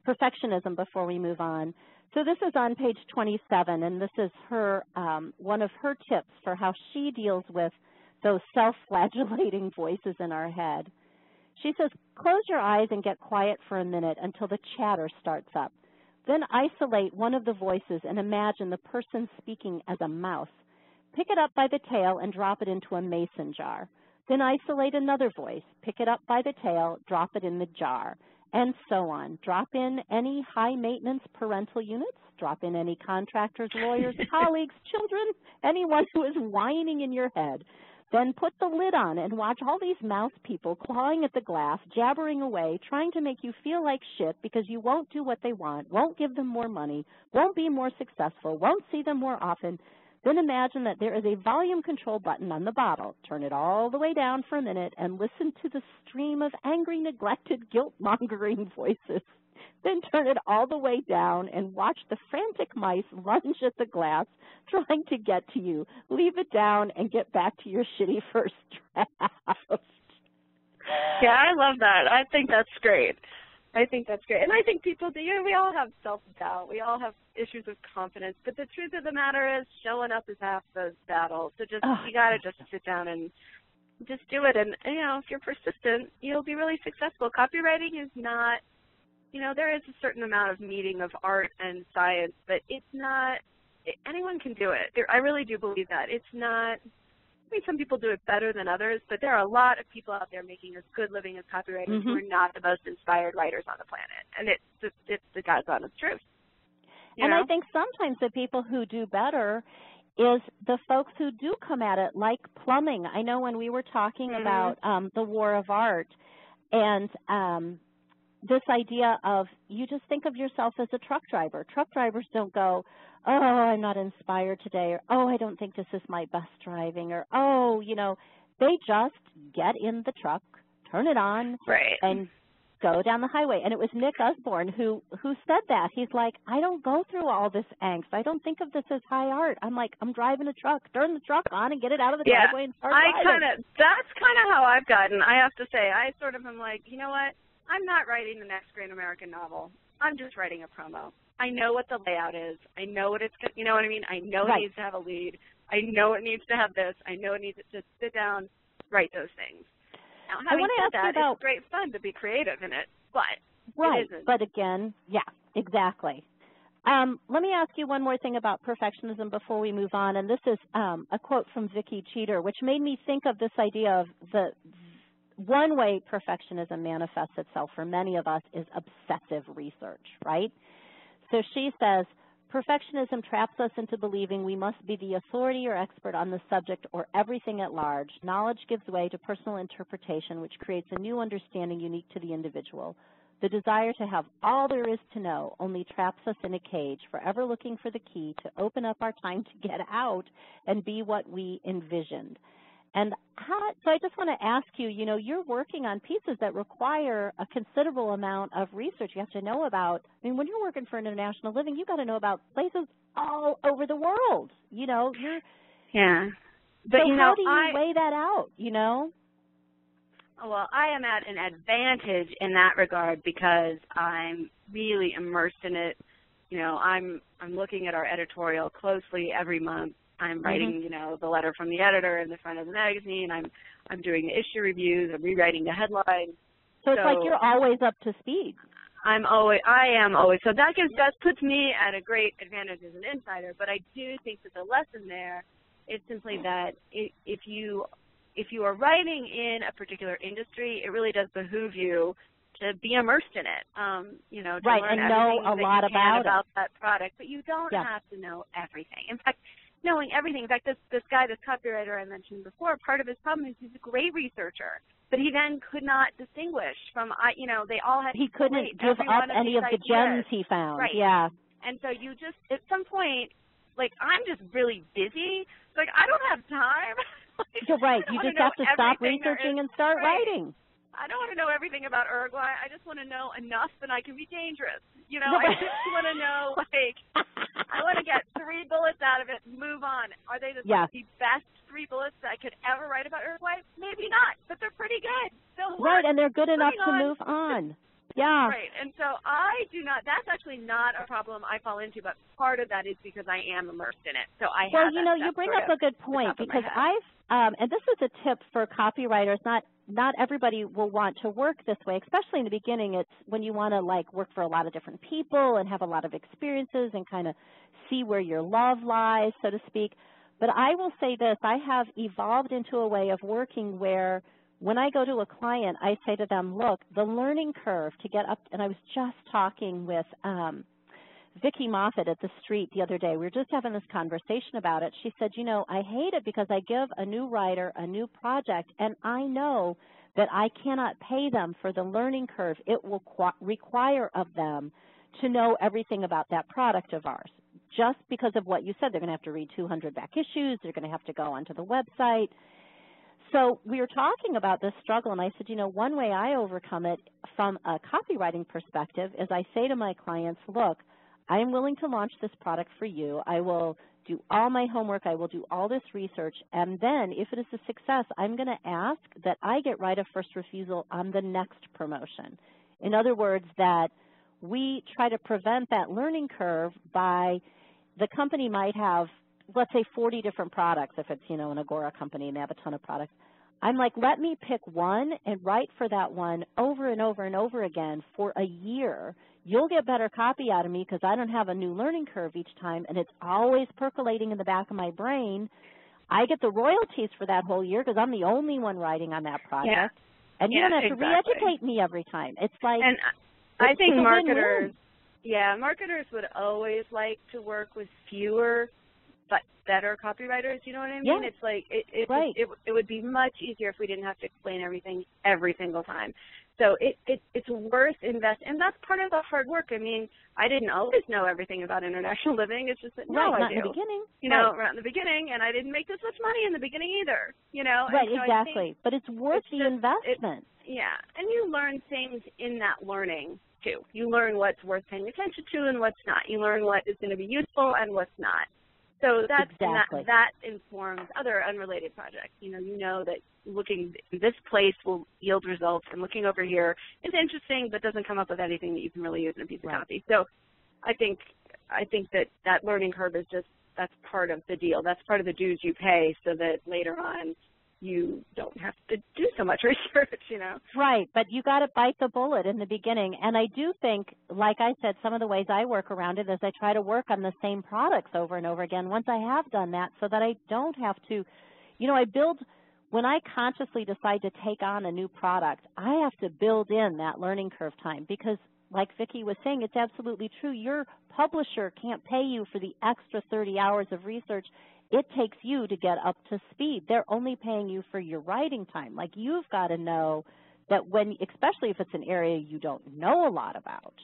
perfectionism before we move on. So this is on page 27, and this is her one of her tips for how she deals with those self-flagellating voices in our head. She says, close your eyes and get quiet for a minute until the chatter starts up. Then isolate one of the voices and imagine the person speaking as a mouse. Pick it up by the tail and drop it into a mason jar. Then isolate another voice. Pick it up by the tail, drop it in the jar, and so on. Drop in any high-maintenance parental units. Drop in any contractors, lawyers, colleagues, children, anyone who is whining in your head. Then put the lid on and watch all these mouse people clawing at the glass, jabbering away, trying to make you feel like shit because you won't do what they want, won't give them more money, won't be more successful, won't see them more often. Then imagine that there is a volume control button on the bottle. Turn it all the way down for a minute and listen to the stream of angry, neglected, guilt-mongering voices. Then turn it all the way down and watch the frantic mice lunge at the glass, trying to get to you. Leave it down and get back to your shitty first draft. Yeah, I love that. I think that's great. I think that's great. And I think people do, we all have self-doubt. We all have issues with confidence. But the truth of the matter is showing up is half the battle. So you got to just sit down and just do it. And, if you're persistent, you'll be really successful. Copywriting is not, there is a certain amount of meeting of art and science, but it's not, anyone can do it. I really do believe that. It's not, some people do it better than others, but there are a lot of people out there making a good living as copywriters who are not the most inspired writers on the planet. And it's the God's honest truth. And I think sometimes the people who do better is the folks who do come at it, like plumbing. I know when we were talking about the war of art and this idea of you just think of yourself as a truck driver. Truck drivers don't go, oh, I'm not inspired today, or oh, I don't think this is my best driving, or oh, they just get in the truck, turn it on, and go down the highway. And it was Nick Usborne who said that. He's like, I don't go through all this angst. I don't think of this as high art. I'm like, I'm driving a truck. Turn the truck on and get it out of the driveway and start driving. That's kind of how I've gotten. I have to say, I sort of am like, you know what? I'm not writing the next great American novel. I'm just writing a promo. I know what the layout is. I know what it's, you know what I mean? I know it needs to have a lead. I know it needs to have this. I know it needs to just sit down, write those things. Now, having said that, it's great fun to be creative in it, but it isn't. But again, yeah, exactly. Let me ask you one more thing about perfectionism before we move on, and this is a quote from Vicki Cheater, which made me think of this idea of the one way perfectionism manifests itself for many of us is obsessive research, right? So she says, perfectionism traps us into believing we must be the authority or expert on the subject or everything at large. Knowledge gives way to personal interpretation, which creates a new understanding unique to the individual. The desire to have all there is to know only traps us in a cage, forever looking for the key to open up our time to get out and be what we envisioned. And so I just want to ask you, you're working on pieces that require a considerable amount of research. You have to know about, when you're working for an international living, you've got to know about places all over the world, Yeah. But, so how do you weigh that out, Well, I am at an advantage in that regard because I'm really immersed in it. I'm looking at our editorial closely every month. I'm writing, the letter from the editor in the front of the magazine. I'm doing the issue reviews. I'm rewriting the headlines. So it's like you're always up to speed. I am always. So that puts me at a great advantage as an insider. But I do think that the lesson there is simply that if you are writing in a particular industry, it really does behoove you to be immersed in it. To right, learn and know a lot about that product. But you don't have to know everything. In fact, knowing everything. In fact, this guy, this copywriter I mentioned before, part of his problem is he's a great researcher. But he then could not distinguish from, they all had. He couldn't give up any of the gems he found. Right. Yeah. And so you just, at some point, like, I'm just really busy. Like, I don't have time. You're right. You just have to stop researching and start writing. I don't want to know everything about Uruguay. I just want to know enough that I can be dangerous. Right. I just want to know, I want to get 3 bullets out of it and move on. Are they the best 3 bullets that I could ever write about Uruguay? Maybe not, but they're pretty good. Right, and they're good enough to move on. Yeah. Right, and so that's actually not a problem I fall into, but part of that is because I am immersed in it. So I have you bring up a good point, because and this is a tip for copywriters, not everybody will want to work this way, especially in the beginning. It's when you want to work for a lot of different people and have a lot of experiences and kind of see where your love lies, so to speak. But I will say this, I have evolved into a way of working where when I go to a client, I say to them, look, the learning curve to get up, and I was just talking with Vicki Moffitt at the street the other day. We were just having this conversation about it. She said, I hate it because I give a new writer a new project, and I know that I cannot pay them for the learning curve it will require of them to know everything about that product of ours. Just because of what you said, they're going to have to read 200 back issues, they're going to have to go onto the website. So we were talking about this struggle, and I said, one way I overcome it from a copywriting perspective is I say to my clients, look, I am willing to launch this product for you. I will do all my homework. I will do all this research. And then if it is a success, I'm going to ask that I get right of first refusal on the next promotion. In other words, that we try to prevent that learning curve by the company might have, let's say, 40 different products. If it's, an Agora company and they have a ton of products. I'm like, let me pick one and write for that one over and over and over again for a year. You'll get better copy out of me because I don't have a new learning curve each time, and it's always percolating in the back of my brain. I get the royalties for that whole year because I'm the only one writing on that project. Yeah. And you don't have to re-educate me every time. It's like, and I think marketers, win-win. Marketers would always like to work with fewer but better copywriters, you know what I mean? Yeah. It's like it would be much easier if we didn't have to explain everything every single time. So it's worth investing, and that's part of the hard work. I mean, I didn't always know everything about international living. It's just that now I do. Not in the beginning. Right in the beginning, and I didn't make this much money in the beginning either. Right, and so exactly. But it's worth the investment. And you learn things in that learning too. You learn what's worth paying attention to and what's not. You learn what is going to be useful and what's not. So that informs other unrelated projects. You know that looking this place will yield results, and looking over here is interesting, but doesn't come up with anything that you can really use in a piece of copy. So I think that learning curve is that's part of the deal. That's part of the dues you pay, so that later on you don't have to do so much research, Right, but you got to bite the bullet in the beginning. And I do think, like I said, some of the ways I work around it is I try to work on the same products over and over again once I have done that, so that I don't have to, when I consciously decide to take on a new product, I have to build in that learning curve time because, like Vicki was saying, it's absolutely true. Your publisher can't pay you for the extra 30 hours of research it takes you to get up to speed. They're only paying you for your writing time. Like, you've got to know that especially if it's an area you don't know a lot about,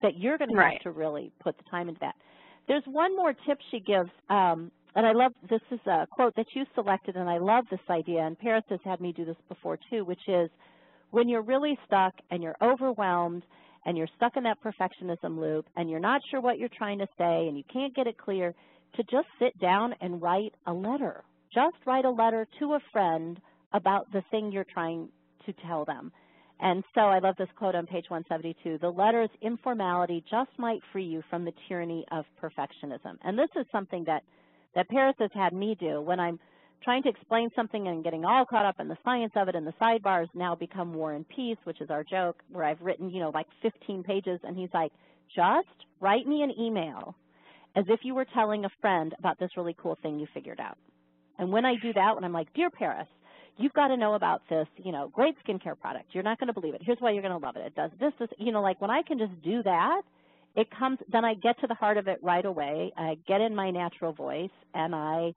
that you're going to have to really put the time into that. There's one more tip she gives, and I love, this is a quote that you selected, and I love this idea, and Paris has had me do this before too, which is, when you're really stuck and you're overwhelmed and you're stuck in that perfectionism loop and you're not sure what you're trying to say and you can't get it clear, to just sit down and write a letter. Just write a letter to a friend about the thing you're trying to tell them. And so I love this quote on page 172. The letter's informality just might free you from the tyranny of perfectionism. And this is something that Paris has had me do when I'm trying to explain something and getting all caught up in the science of it, and the sidebars now become War and Peace, which is our joke, where I've written, like 15 pages, and he's like, just write me an email as if you were telling a friend about this really cool thing you figured out. And when I do that, when I'm like, dear Paris, you've got to know about this, great skincare product. You're not going to believe it. Here's why you're going to love it. It does this, like when I can just do that, then I get to the heart of it right away. I get in my natural voice, and I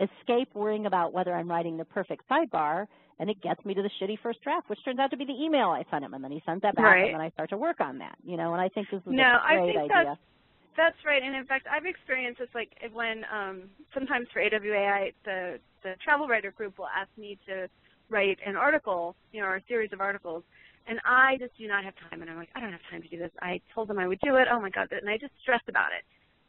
escape worrying about whether I'm writing the perfect sidebar, and it gets me to the shitty first draft, which turns out to be the email I sent him, and then he sends that back, right. and then I start to work on that, and I think this is no, a great I think idea. That's right, and in fact, I've experienced this, like when sometimes for AWAI, the travel writer group will ask me to write an article, or a series of articles, and I just do not have time, and I'm like, I don't have time to do this. I told them I would do it, oh my God, and I just stress about it.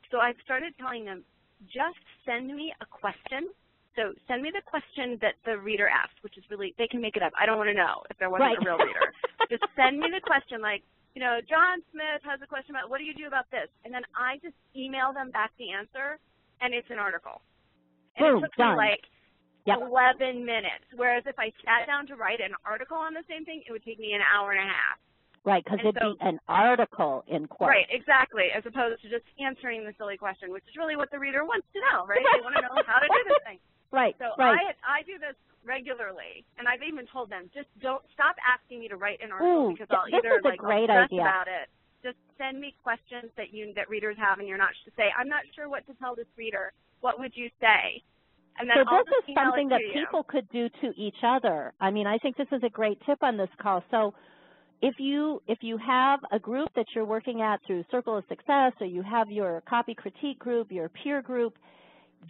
So I've started telling them, just send me a question. So send me the question that the reader asked, which is really, they can make it up. I don't want to know if there wasn't a real reader. Just send me the question, like, John Smith has a question about, what do you do about this? And then I just email them back the answer, and it's an article. And it took me like 11 minutes, whereas if I sat down to write an article on the same thing, it would take me an hour and a half. Right, because it'd be an article in quotes. Right, exactly, as opposed to just answering the silly question, which is really what the reader wants to know, right? They want to know how to do this thing. Right, so right. I do this regularly, and I've even told them, just don't stop asking me to write an article, because I'll either I'll stress about it. Just send me questions that readers have, and you're not to say, I'm not sure what to tell this reader. What would you say? And then so this is something that people could do to each other. I mean, I think this is a great tip on this call. So if you have a group that you're working at through Circle of Success, or you have your copy critique group, your peer group,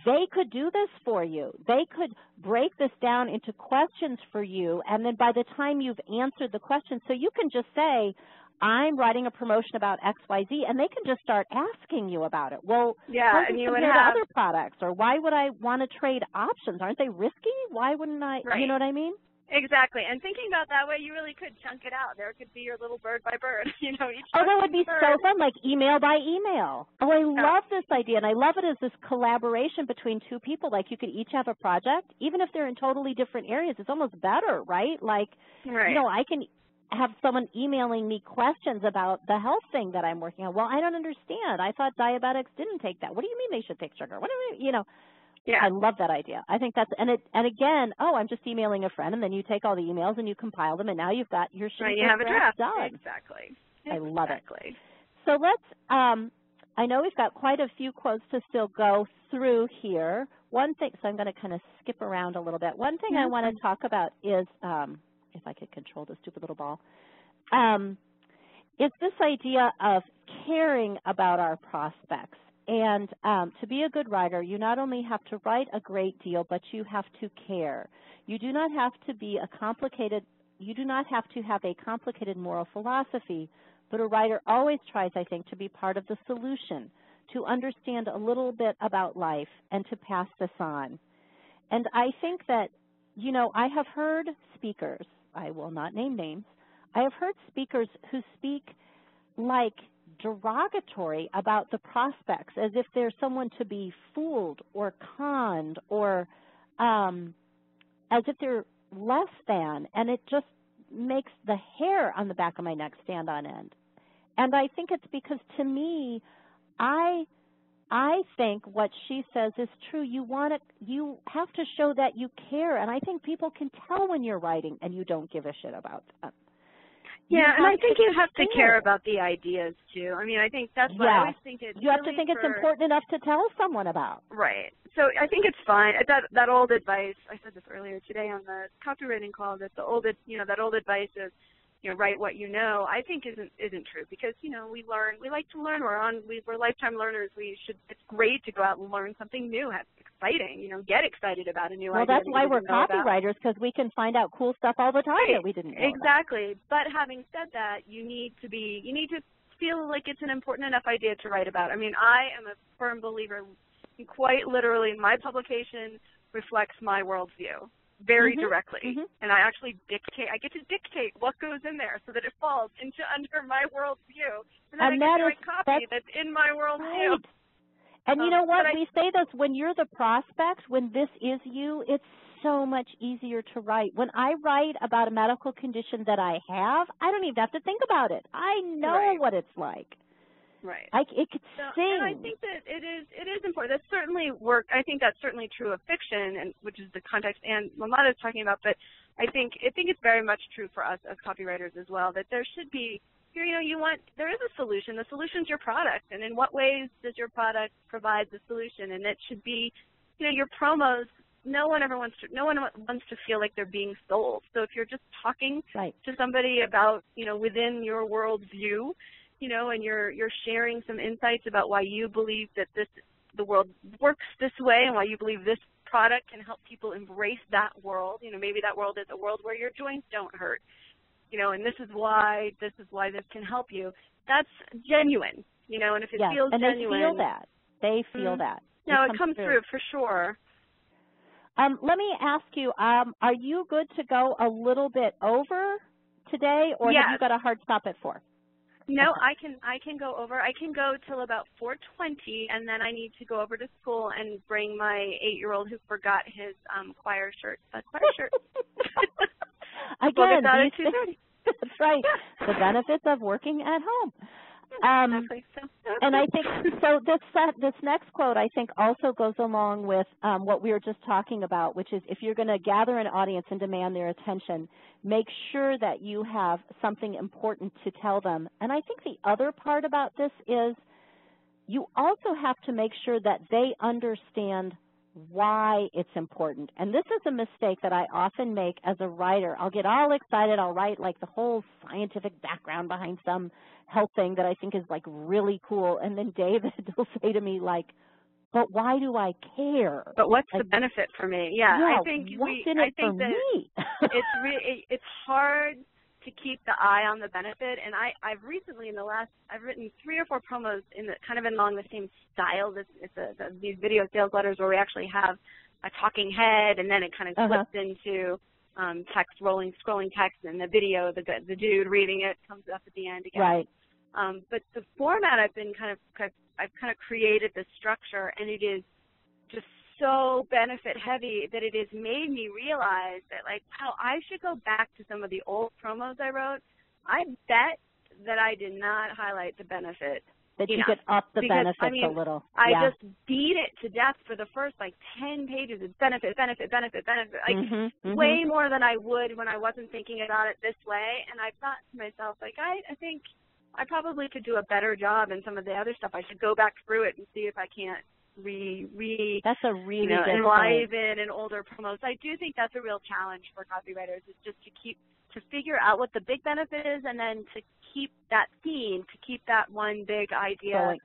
they could do this for you. They could break this down into questions for you, and then by the time you've answered the question, so you can just say, I'm writing a promotion about XYZ, and they can just start asking you about it. Well, how does it compare to other products? Or why would I want to trade options? Aren't they risky? Why wouldn't I? Right. You know what I mean? Exactly. And thinking about that way, you really could chunk it out. There could be your little bird by bird, each that would be so fun, like email by email. Oh, I love this idea, and I love it as this collaboration between two people. Like you could each have a project, even if they're in totally different areas. It's almost better, right? Like, I can have someone emailing me questions about the health thing that I'm working on. Well, I don't understand. I thought diabetics didn't take that. What do you mean they should take sugar? What do you Yeah. I love that idea. I think that's, and again, I'm just emailing a friend, and then you take all the emails and you compile them, and now you've got your you have a draft done. Exactly. I love it. So let's, I know we've got quite a few quotes to still go through here. One thing, so I'm going to kind of skip around a little bit. One thing I want to talk about is, if I could control the stupid little ball, is this idea of caring about our prospects. And to be a good writer, you not only have to write a great deal, but you have to care. You do not have to be you do not have to have a complicated moral philosophy, but a writer always tries, I think, to be part of the solution, to understand a little bit about life and to pass this on. And I think that, I have heard speakers, I will not name names, I have heard speakers who speak like derogatory about the prospects, as if they're someone to be fooled or conned, or as if they're less than, and it just makes the hair on the back of my neck stand on end. And I think it's because, to me, I think what she says is true. You have to show that you care, and I think people can tell when you're writing and you don't give a shit about them. Yeah, and I think you have to care about the ideas, too. I mean, I think that's what I always think it's you have to think it's important enough to tell someone about. Right. So I think it's fine. That old advice, I said this earlier today on the copywriting call, that that old advice of, write what you know, I think isn't true, because, we like to learn. We're lifetime learners. It's great to go out and learn something new. It's exciting, get excited about a new idea. Well, that's why we're copywriters, because we can find out cool stuff all the time that we didn't know Exactly. But having said that, you need to feel like it's an important enough idea to write about. I mean, I am a firm believer, quite literally, my publication reflects my worldview very directly, and I actually get to dictate what goes in there so that it falls under my worldview, and then I get to write copy that's in my worldview. Right. And you know what? We say this when you're the prospect, when this is you, it's so much easier to write. When I write about a medical condition that I have, I don't even have to think about it. I know what it's like. Right. It could sing. And I think that it is important. That's certainly I think that's certainly true of fiction, and which is the context Anne Lamott is talking about. But I think it's very much true for us as copywriters as well, that there should be, there is a solution. The solution is your product, and in what ways does your product provide the solution? And it should be, your promos. No one wants to feel like they're being sold. So if you're just talking to somebody about, within your worldview, and you're sharing some insights about why you believe that the world works this way, and why you believe this product can help people embrace that world. Maybe that world is a world where your joints don't hurt. And this is why this can help you. That's genuine, and if it feels genuine. They feel that. No, it comes through for sure. Let me ask you, are you good to go a little bit over today, or have you got a hard stop at 4? No, I can go over. I can go till about 4:20, and then I need to go over to school and bring my 8-year-old who forgot his choir shirt. Again, that's right. The benefits of working at home. Exactly. And I think so. This next quote, I think, also goes along with what we were just talking about, which is if you're going to gather an audience and demand their attention, make sure that you have something important to tell them. And I think the other part about this is you also have to make sure that they understand why it's important. And this is a mistake that I often make as a writer. I'll get all excited. I'll write like the whole scientific background behind some health thing that I think is like really cool. And then David will say to me like, but why do I care? But what's the benefit for me? Yeah, I think it's hard to keep the eye on the benefit. And I've recently I've written 3 or 4 promos kind of along the same style. These video sales letters where we actually have a talking head, and then it kind of flips into text, scrolling text, and the video, the dude reading it comes up at the end again. Right. But the format I've kind of created this structure, and it is just so benefit heavy that it has made me realize that, like, wow, I should go back to some of the old promos I wrote. I bet that I did not highlight the benefit. That you could up the benefits a little. I just beat it to death for the first, 10 pages. It's benefit, way more than I would when I wasn't thinking about it this way. And I thought to myself, I think I probably could do a better job in some of the other stuff. I should go back through it and see if I can't that's a really good enliven in older promos. I do think that's a real challenge for copywriters, is just to figure out what the big benefit is, and then to keep that theme, to keep that one big idea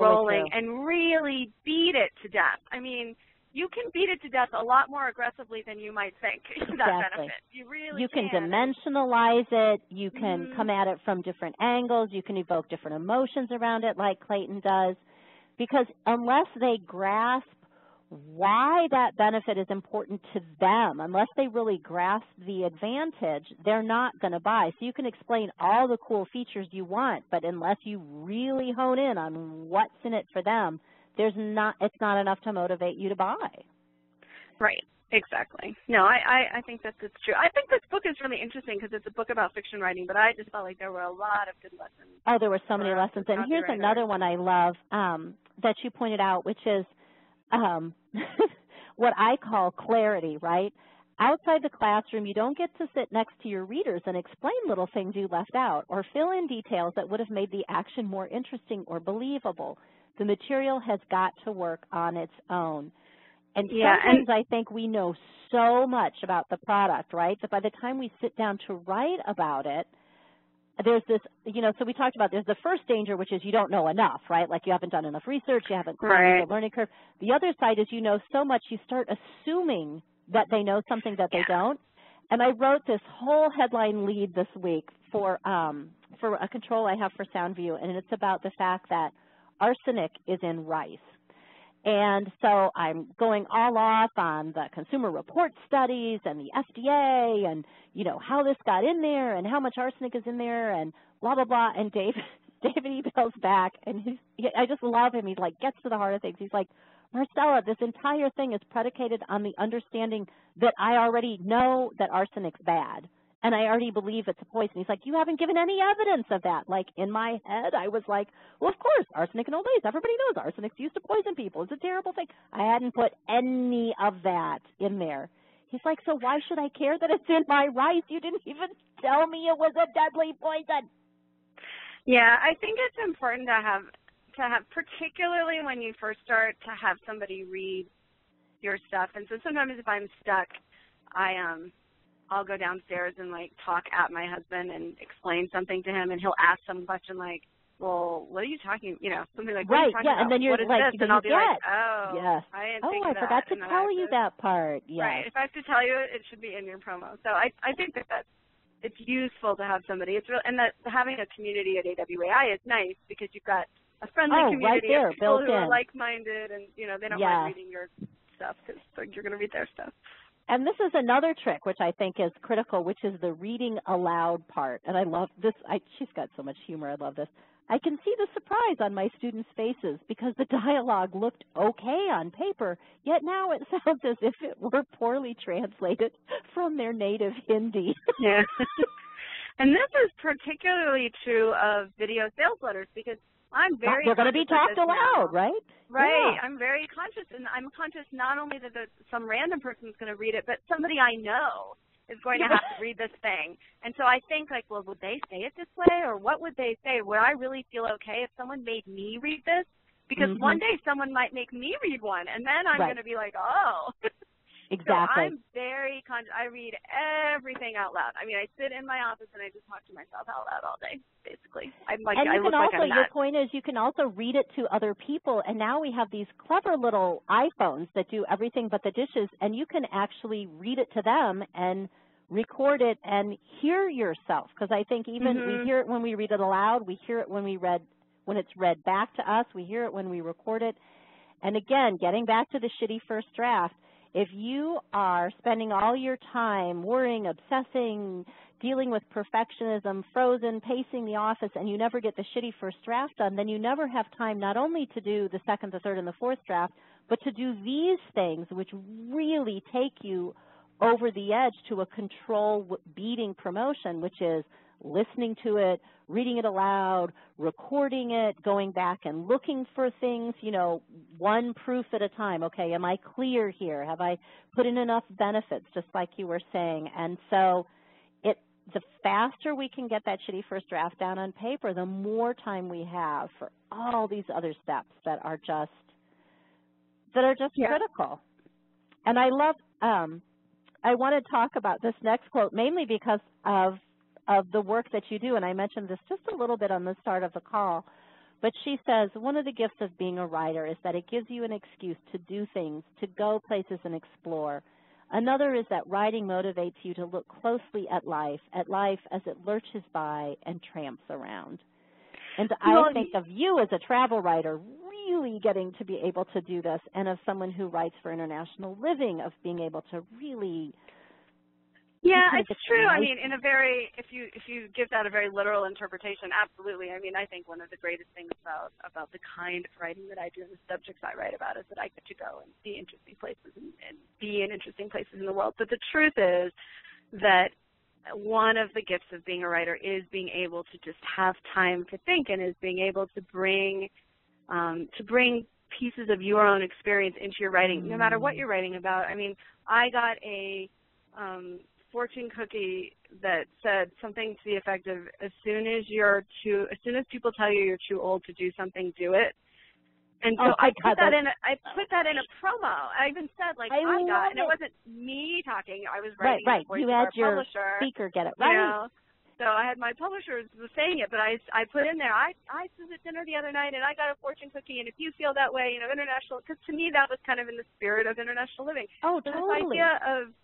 rolling and really beat it to death. I mean, you can beat it to death a lot more aggressively than you might think. That benefit. You can dimensionalize it. You can come at it from different angles. You can evoke different emotions around it, like Clayton does. Because unless they grasp why that benefit is important to them, unless they really grasp the advantage, they're not going to buy. So you can explain all the cool features you want, but unless you really hone in on what's in it for them, it's not enough to motivate you to buy. Right. Exactly. No, I think that's true. I think this book is really interesting because it's a book about fiction writing, but I just felt like there were a lot of good lessons. Oh, there were so many lessons. And here's another one I love that you pointed out, which is what I call clarity, right? Outside the classroom, you don't get to sit next to your readers and explain little things you left out or fill in details that would have made the action more interesting or believable. The material has got to work on its own. And sometimes I think we know so much about the product, right, that by the time we sit down to write about it, there's this, so we talked about there's the first danger, which is you don't know enough, right? Like you haven't done enough research, you haven't climbed the learning curve. The other side is you know so much, you start assuming that they know something that they don't. And I wrote this whole headline lead this week for a control I have for SoundView, and it's about the fact that arsenic is in rice. And so I'm going all off on the consumer report studies and the FDA and, how this got in there and how much arsenic is in there and blah, blah, blah. And David emails back, and I just love him. He like gets to the heart of things. He's like, Marcella, this entire thing is predicated on the understanding that I already know that arsenic's bad, and I already believe it's a poison. He's like, you haven't given any evidence of that. Like, in my head, I was like, well, of course, arsenic in old age. Everybody knows arsenic's used to poison people. It's a terrible thing. I hadn't put any of that in there. He's like, so why should I care that it's in my rice? You didn't even tell me it was a deadly poison. Yeah, I think it's important to have, particularly when you first start, to have somebody read your stuff. And so sometimes if I'm stuck, I'll go downstairs and like talk at my husband and explain something to him, and he'll ask some question like, well, what are you talking, something like, what are you talking about? And then you're what is like, this? And I'll be like, yes. I didn't think of that. I forgot to tell you that part. Yes. Right. If I have to tell you it, it should be in your promo. So I think that it's useful to have somebody. It's real, and that having a community at AWAI is nice because you've got a friendly community right there, of people who in. are like-minded, and they don't mind reading your stuff because you're going to read their stuff. And this is another trick which I think is critical, which is the reading aloud part. And I love this. She's got so much humor. I love this. I can see the surprise on my students' faces because the dialogue looked okay on paper, yet now it sounds as if it were poorly translated from their native Hindi. Yeah. And this is particularly true of video sales letters because I'm very They're going to be talked aloud, right? Right. Yeah. I'm very conscious, and I'm conscious not only that some random person is going to read it, but somebody I know is going to have to read this thing. And so I think, like, well, would they say it this way, or what would they say? Would I really feel okay if someone made me read this? Because one day someone might make me read one, and then I'm going to be like, oh. Exactly. So I'm very conscious. I read everything out loud. I mean, I sit in my office and I just talk to myself out loud all day, basically. I'm like, and you I look can also, like I'm your point is you can also read it to other people, and now we have these clever little iPhones that do everything but the dishes, and you can actually read it to them and record it and hear yourself. Because I think even we hear it when we read it aloud, we hear it when it's read back to us, we hear it when we record it. And again, getting back to the shitty first draft, if you are spending all your time worrying, obsessing, dealing with perfectionism, frozen, pacing the office, and you never get the shitty first draft done, then you never have time not only to do the second, the third, and the fourth draft, but to do these things which really take you over the edge to a control-beating promotion, which is listening to it, reading it aloud, recording it, going back and looking for things, one proof at a time. Okay, am I clear here? Have I put in enough benefits, just like you were saying? And so the faster we can get that shitty first draft down on paper, the more time we have for all these other steps that are just critical. And I love I want to talk about this next quote mainly because of the work that you do, and I mentioned this just a little bit on the start of the call, but she says, one of the gifts of being a writer is that it gives you an excuse to do things, to go places and explore. Another is that writing motivates you to look closely at life as it lurches by and tramps around. And I think of you as a travel writer really getting to be able to do this, and of someone who writes for International Living, of being able to really... Yeah, it's true. I mean, if you give that a very literal interpretation, absolutely. I mean, I think one of the greatest things about the kind of writing that I do and the subjects I write about is that I get to go and see interesting places and be in interesting places in the world. But the truth is that one of the gifts of being a writer is being able to just have time to think, and is being able to bring pieces of your own experience into your writing, no matter what you're writing about. I mean, I got a fortune cookie that said something to the effect of, as soon as people tell you you're too old to do something, do it. And so I put that in a promo. I even said, like, and it wasn't me talking. I was writing it for you had your publisher. Speaker get it right. So I had my publisher was saying it, but I put in there, I was at dinner the other night and I got a fortune cookie, and if you feel that way, international, because to me that was kind of in the spirit of international living. Oh, so totally. This idea of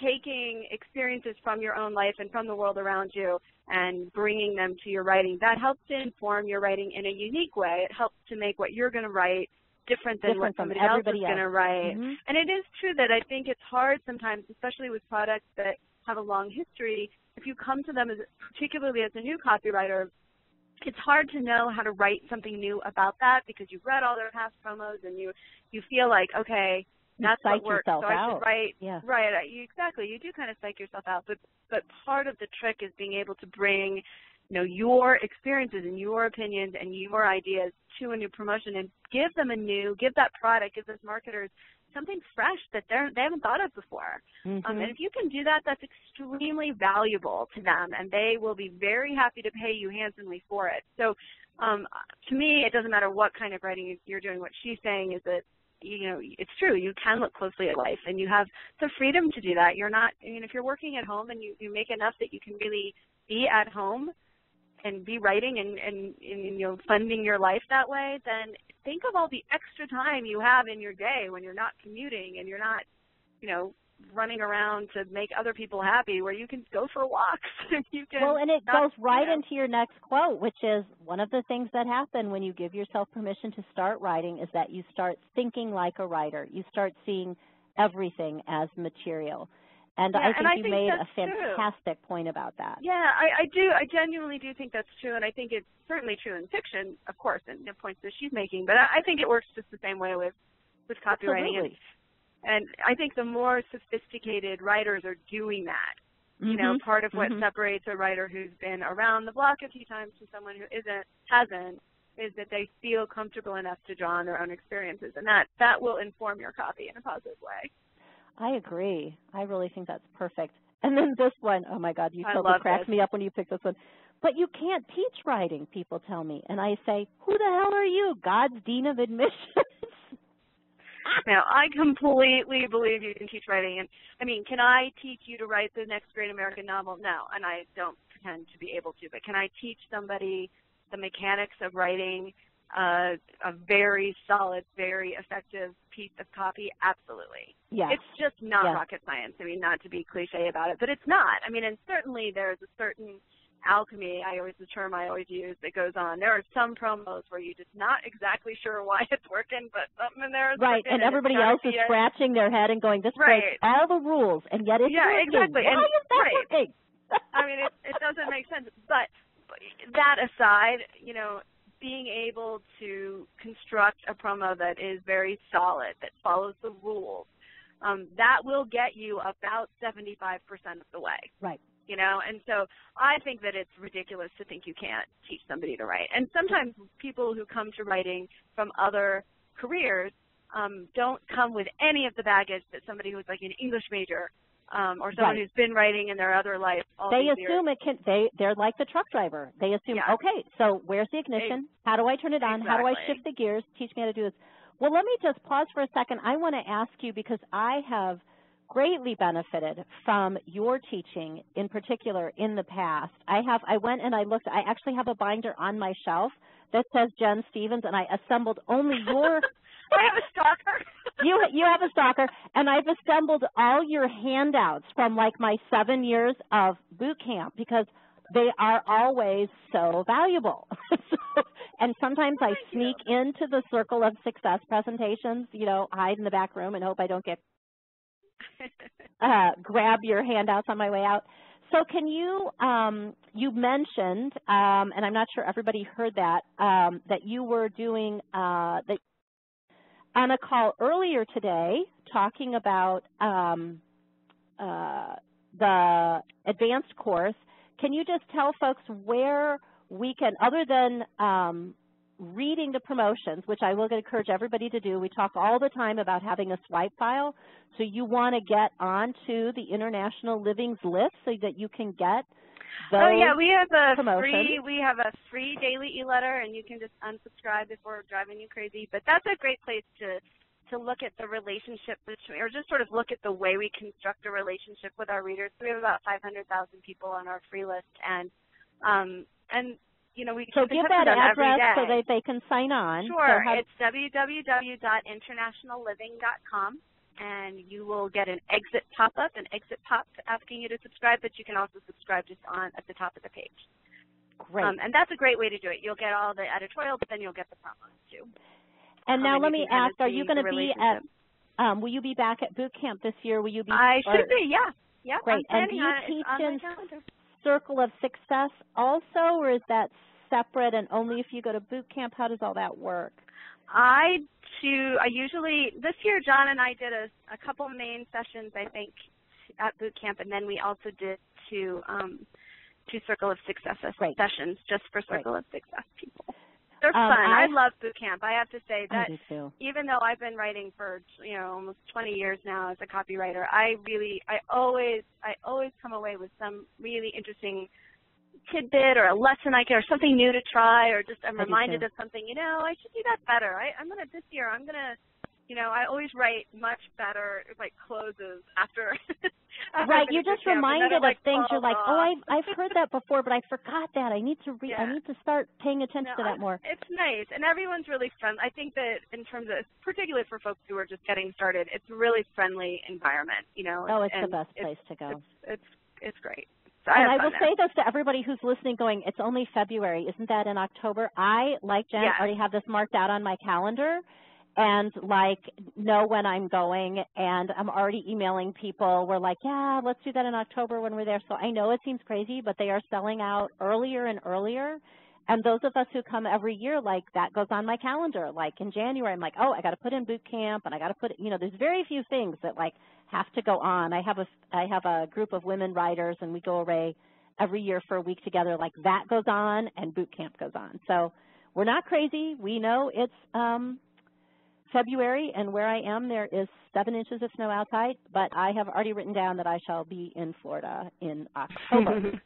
taking experiences from your own life and from the world around you and bringing them to your writing, that helps to inform your writing in a unique way. It helps to make what you're going to write different than what somebody else is going to write. And it is true that I think it's hard sometimes, especially with products that have a long history, if you come to them particularly as a new copywriter, it's hard to know how to write something new about that because you've read all their past promos and you feel like, okay, that's what works, so I should write. Yeah. Right, exactly. You do kind of psych yourself out, but part of the trick is being able to bring, you know, your experiences and your opinions and your ideas to a new promotion and give that product, give those marketers something fresh that they haven't thought of before. And if you can do that, that's extremely valuable to them, and they will be very happy to pay you handsomely for it. So to me, it doesn't matter what kind of writing you're doing. What she's saying is that, you know, it's true. You can look closely at life, and you have the freedom to do that. You're not, I mean, if you're working at home and you make enough that you can really be at home and be writing and you know, funding your life that way, then think of all the extra time you have in your day when you're not commuting and you're not, you know, running around to make other people happy, where you can go for walks. You can and it goes right into your next quote, which is one of the things that happen when you give yourself permission to start writing is that you start thinking like a writer. You start seeing everything as material. And I think you made a fantastic point about that. Yeah, I do. I genuinely do think that's true, and I think it's certainly true in fiction, of course, and the points that she's making. But I think it works just the same way with copywriting. Absolutely. And I think the more sophisticated writers are doing that. You know, part of what separates a writer who's been around the block a few times from someone who hasn't, is that they feel comfortable enough to draw on their own experiences, and that will inform your copy in a positive way. I agree. I really think that's perfect. And then this one, oh my God, you totally cracked me up when you picked this one. But you can't teach writing, people tell me. And I say, who the hell are you, God's Dean of Admissions? Now, I completely believe you can teach writing. And I mean, can I teach you to write the next great American novel? No, and I don't pretend to be able to. But can I teach somebody the mechanics of writing a very solid, very effective piece of copy? Absolutely. Yes. It's just not rocket science. I mean, not to be cliche about it, but it's not. I mean, and certainly there's a certain alchemy, the term I always use, that goes on. There are some promos where you're just not exactly sure why it's working, but something in there is working. And everybody else is scratching their head and going, this breaks all the rules, and yet it's working. Exactly. Why is that working? I mean, it doesn't make sense. But that aside, you know, being able to construct a promo that is very solid, that follows the rules, that will get you about 75% of the way. Right. You know, and so I think that it's ridiculous to think you can't teach somebody to write. And sometimes people who come to writing from other careers don't come with any of the baggage that somebody who's like an English major or someone who's been writing in their other life all these years. They're like the truck driver. They assume, okay, so where's the ignition? How do I turn it on? How do I shift the gears? Teach me how to do this. Well, let me just pause for a second. I want to ask you, because I have greatly benefited from your teaching, in particular in the past. I went and I looked. I actually have a binder on my shelf that says Jen Stevens, and I assembled only your I have a stalker. You have a stalker, and I've assembled all your handouts from like my 7 years of boot camp, because they are always so valuable. And sometimes I sneak into the Circle of Success presentations, you know, hide in the back room and hope I don't get grab your handouts on my way out. So can you, you mentioned, and I'm not sure everybody heard that, that you were doing that on a call earlier today talking about the advanced course. Can you just tell folks where we can, other than reading the promotions, which I will encourage everybody to do. We talk all the time about having a swipe file. So you want to get onto the International Livings list so that you can get those we have a promotions. free daily e-letter, and you can just unsubscribe if we're driving you crazy. But that's a great place to look at the relationship between, or just sort of look at the way we construct a relationship with our readers. So we have about 500,000 people on our free list, and you know, we so give that address so that they can sign on. Sure, so it's www.internationalliving.com, and you will get an exit pop-up, an exit pop asking you to subscribe, but you can also subscribe just at the top of the page. Great. And that's a great way to do it. You'll get all the editorial, but then you'll get the promos too. And now let me ask, are you going to be at, will you be back at boot camp this year? Will you be? I should be, yeah. Great. And do you teach in Circle of Success also, or is that separate and only if you go to boot camp? How does all that work? I usually, this year John and I did a couple main sessions, I think, at boot camp, and then we also did two Circle of Success sessions just for Circle of Success people. They're fun. I love boot camp. I have to say that even though I've been writing for almost 20 years now as a copywriter, I always come away with some really interesting tidbit or a lesson I get or something new to try, or just I'm reminded of something, I should do that better. This year I'm going to, I always write much better like closes after. Right, you're just reminded of things. You're like, oh, I've heard that before, but I forgot that. I need to I need to start paying attention to that more. It's nice, and everyone's really friendly. I think that in terms of, particularly for folks who are just getting started, it's a really friendly environment. Oh, it's the best place to go. It's great. So and I will say this to everybody who's listening going, it's only February. Isn't that in October? I, like Jen, already have this marked out on my calendar and, know when I'm going. And I'm already emailing people. We're like, yeah, let's do that in October when we're there. So I know it seems crazy, but they are selling out earlier and earlier. And those of us who come every year, that goes on my calendar. In January, I'm like, oh, I got to put in boot camp, and I got to put, there's very few things that, have to go on. I have a group of women writers, and we go away every year for a week together. That goes on, and boot camp goes on. So we're not crazy. We know it's February, and where I am, there is 7 inches of snow outside, but I have already written down that I shall be in Florida in October.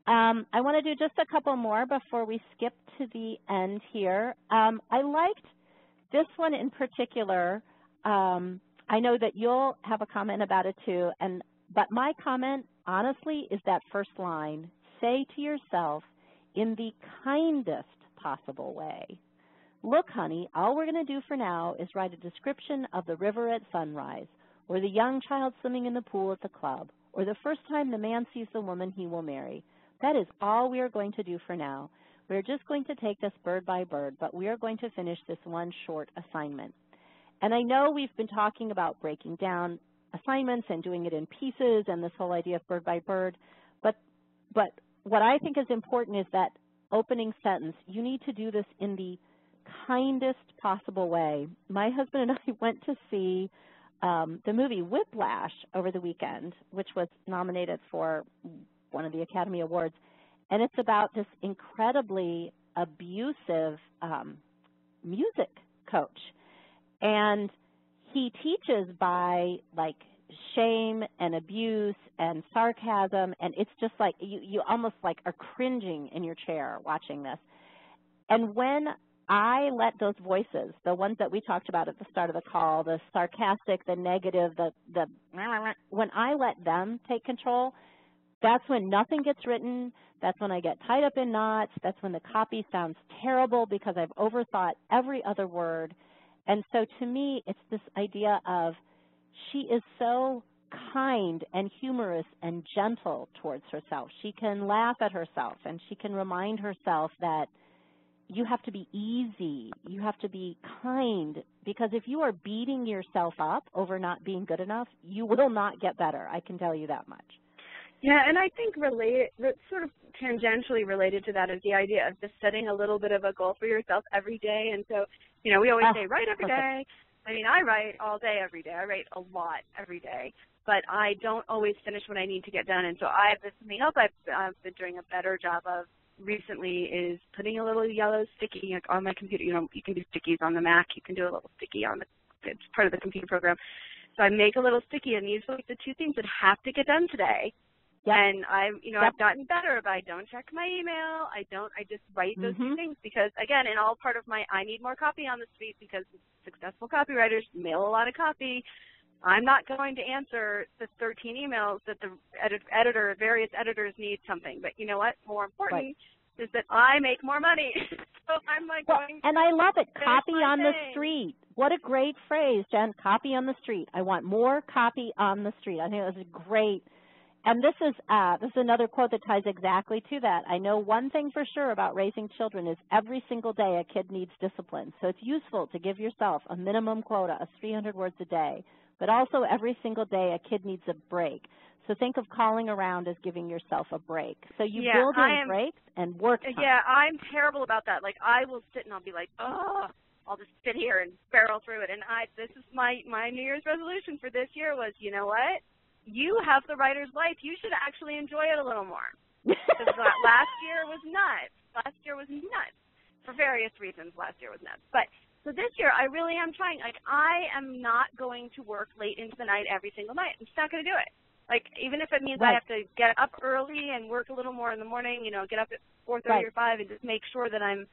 I want to do just a couple more before we skip to the end here. I liked this one in particular. I know that you'll have a comment about it too, but my comment, honestly, is that first line. Say to yourself, in the kindest possible way, look, honey, all we're going to do for now is write a description of the river at sunrise, or the young child swimming in the pool at the club, or the first time the man sees the woman he will marry. That is all we are going to do for now. We're just going to take this bird by bird, but we are going to finish this one short assignment. And I know we've been talking about breaking down assignments and doing it in pieces and this whole idea of bird by bird, but what I think is important is that opening sentence. You need to do this in the kindest possible way. My husband and I went to see the movie Whiplash over the weekend, which was nominated for one of the Academy Awards, and it's about this incredibly abusive music coach. And he teaches by shame and abuse and sarcasm, and it's just you almost are cringing in your chair watching this. And when I let those voices, the ones that we talked about at the start of the call, the sarcastic, the negative, when I let them take control, that's when nothing gets written. That's when I get tied up in knots. That's when the copy sounds terrible because I've overthought every other word. And so to me, it's this idea of she is so kind and humorous and gentle towards herself. She can laugh at herself, and she can remind herself that you have to be easy. You have to be kind, because if you are beating yourself up over not being good enough, you will not get better. I can tell you that much. Yeah, and I think sort of tangentially related to that is the idea of just setting a little bit of a goal for yourself every day. And so, we always say write every day. I mean, I write all day every day. I write a lot every day, but I don't always finish what I need to get done. And so something else I've been doing a better job of recently is putting a little yellow sticky on my computer. You can do stickies on the Mac. You can do a little sticky it's part of the computer program. So I make a little sticky, and these are the 2 things that have to get done today. Yep. And I've gotten better about I don't check my email. I just write those 2 things because, again, in all part of I need more copy on the street because successful copywriters mail a lot of copy. I'm not going to answer the 13 emails that the various editors need something. But you know what? More important is that I make more money. So I'm going. And I love it. Copy on the street. What a great phrase, Jen. Copy on the street. I want more copy on the street. I think it was great. And this is another quote that ties exactly to that. I know one thing for sure about raising children is every single day a kid needs discipline. So it's useful to give yourself a minimum quota of 300 words a day. but also every single day a kid needs a break. So think of calling around as giving yourself a break. So you build in breaks and work time. Yeah, I'm terrible about that. Like, I will sit and I'll be like, oh, I'll just sit here and barrel through it. And this is my New Year's resolution for this year was, you know what? You have the writer's life. You should actually enjoy it a little more. Because last year was nuts. Last year was nuts. For various reasons, last year was nuts. But so this year, I really am trying. Like, I am not going to work late into the night every single night. I'm just not going to do it. Like, even if it means I have to get up early and work a little more in the morning, you know, get up at 4:30 or 5 and just make sure that I'm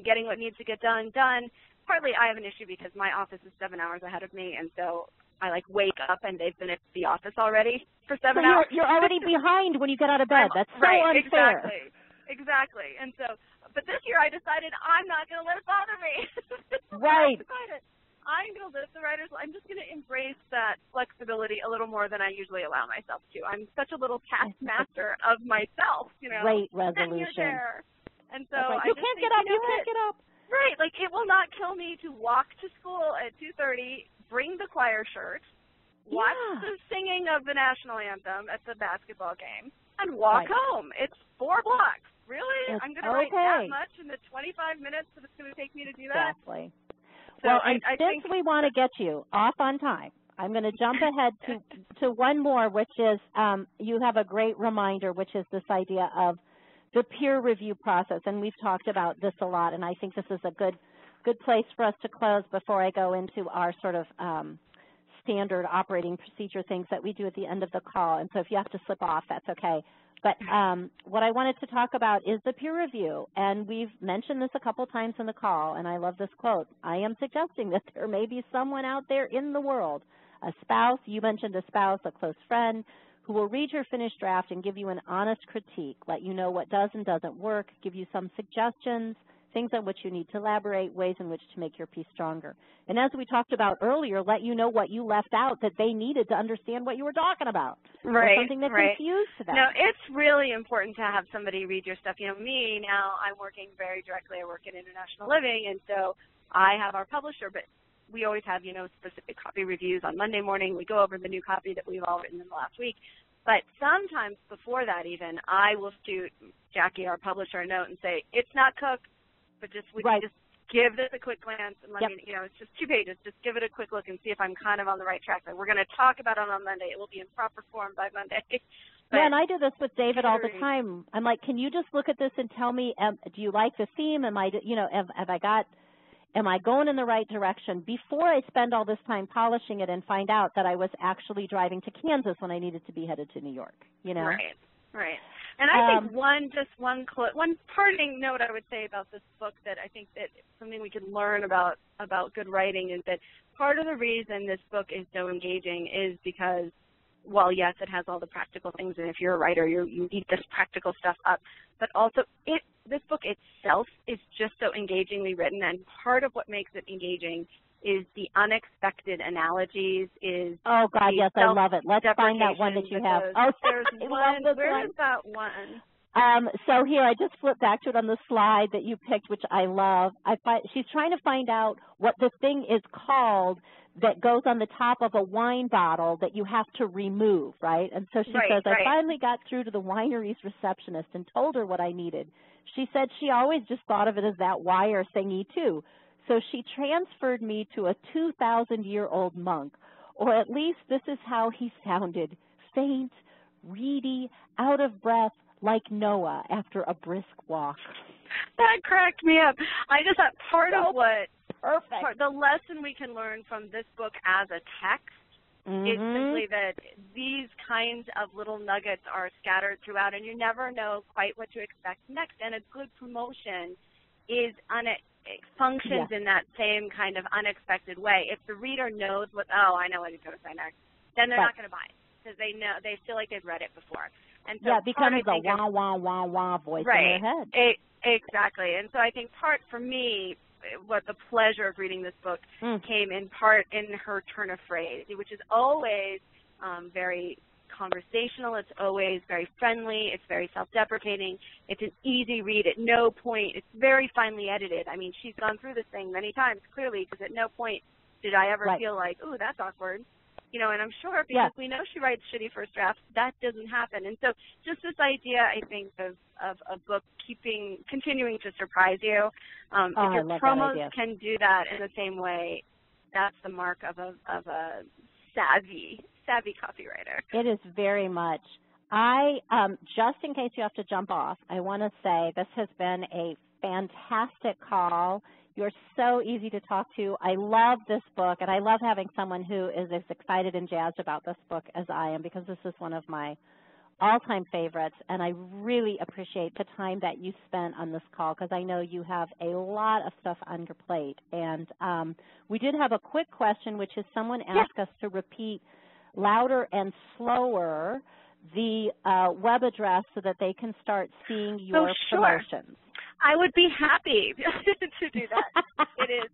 getting what needs to get done. Partly I have an issue because my office is 7 hours ahead of me, and so I like wake up and they've been at the office already for 7 hours. You're already behind when you get out of bed. That's so unfair. Exactly. And so, but this year I decided I'm not going to let it bother me. Right. I'm going to live the writer's life. I'm just going to embrace that flexibility a little more than I usually allow myself to. I'm such a little taskmaster of myself, you know. Great resolution. And so you can't get up. You can't get up. Right. Like, it will not kill me to walk to school at 2:30, bring the choir shirt, watch the singing of the national anthem at the basketball game, and walk home. It's 4 blocks. Really? I'm going to write that much in the 25 minutes that it's going to take me to do that? Exactly. So well, and since we want to get you off on time, I'm going to jump ahead to one more, which is you have a great reminder, which is this idea of the peer review process. And we've talked about this a lot, and I think this is a good place for us to close before I go into our sort of standard operating procedure things that we do at the end of the call. And so if you have to slip off, that's okay. But what I wanted to talk about is the peer review, and we've mentioned this a couple times in the call, and I love this quote. I am suggesting that there may be someone out there in the world, a spouse, you mentioned a spouse, a close friend, who will read your finished draft and give you an honest critique, let you know what does and doesn't work, give you some suggestions, things on which you need to elaborate, ways in which to make your piece stronger. And as we talked about earlier, let you know what you left out that they needed to understand what you were talking about. Right, or something that confused them. No, it's really important to have somebody read your stuff. You know, me, now I'm working very directly. I work in International Living, and so I have our publisher, but we always have, you know, specific copy reviews on Monday morning. We go over the new copy that we've all written in the last week. But sometimes before that even, I will shoot Jackie, our publisher, a note and say, it's not cooked, but just we can just give this a quick glance and let me, you know, it's just 2 pages. Just give it a quick look and see if I'm kind of on the right track. Like, we're going to talk about it on Monday. It will be in proper form by Monday. Yeah, and I do this with David all the time. I'm like, can you just look at this and tell me, do you like the theme? Am I, you know, am I going in the right direction before I spend all this time polishing it and find out that I was actually driving to Kansas when I needed to be headed to New York, you know? Right. And I think one parting note I would say about this book that I think that something we can learn about good writing is that part of the reason this book is so engaging is because, well, yes, it has all the practical things, and if you're a writer, you eat this practical stuff up, but also this book itself is just so engagingly written, and part of what makes it engaging is the unexpected analogies, oh, God, yes, I love it. Let's find that one that you have. Oh, there's one. Where is that one? So here, I just flipped back to it on the slide that you picked, which I love. She's trying to find out what the thing is called that goes on the top of a wine bottle that you have to remove, right? And so she says, I finally got through to the winery's receptionist and told her what I needed. She said she always just thought of it as that wire thingy, too. So she transferred me to a 2,000-year-old monk, or at least this is how he sounded, faint, reedy, out of breath, like Noah after a brisk walk. That cracked me up. I just thought part of the lesson we can learn from this book as a text is simply that these kinds of little nuggets are scattered throughout, and you never know quite what to expect next. And a good promotion is functions in that same kind of unexpected way. If the reader knows I know what he's going to say next, then they're not going to buy it because they feel like they've read it before. And so it becomes a wah, wah, wah, wah voice in their head. Exactly. And so I think part for me, what the pleasure of reading this book came in part in her turn of phrase, which is always very conversational. It's always very friendly. It's very self-deprecating. It's an easy read. At no point, it's very finely edited. I mean, she's gone through this thing many times, clearly, because at no point did I ever feel like, ooh, that's awkward. and I'm sure because we know she writes shitty first drafts, that doesn't happen. And so just this idea, I think, of a book continuing to surprise you. If your promos can do that in the same way, that's the mark of a savvy copywriter. It is very much. Just in case you have to jump off, I want to say this has been a fantastic call. You're so easy to talk to. I love this book, and I love having someone who is as excited and jazzed about this book as I am, because this is one of my all-time favorites, and I really appreciate the time that you spent on this call, because I know you have a lot of stuff on your plate. And we did have a quick question, which is someone asked us to repeat louder and slower the web address so that they can start seeing your promotions. I would be happy to do that. It is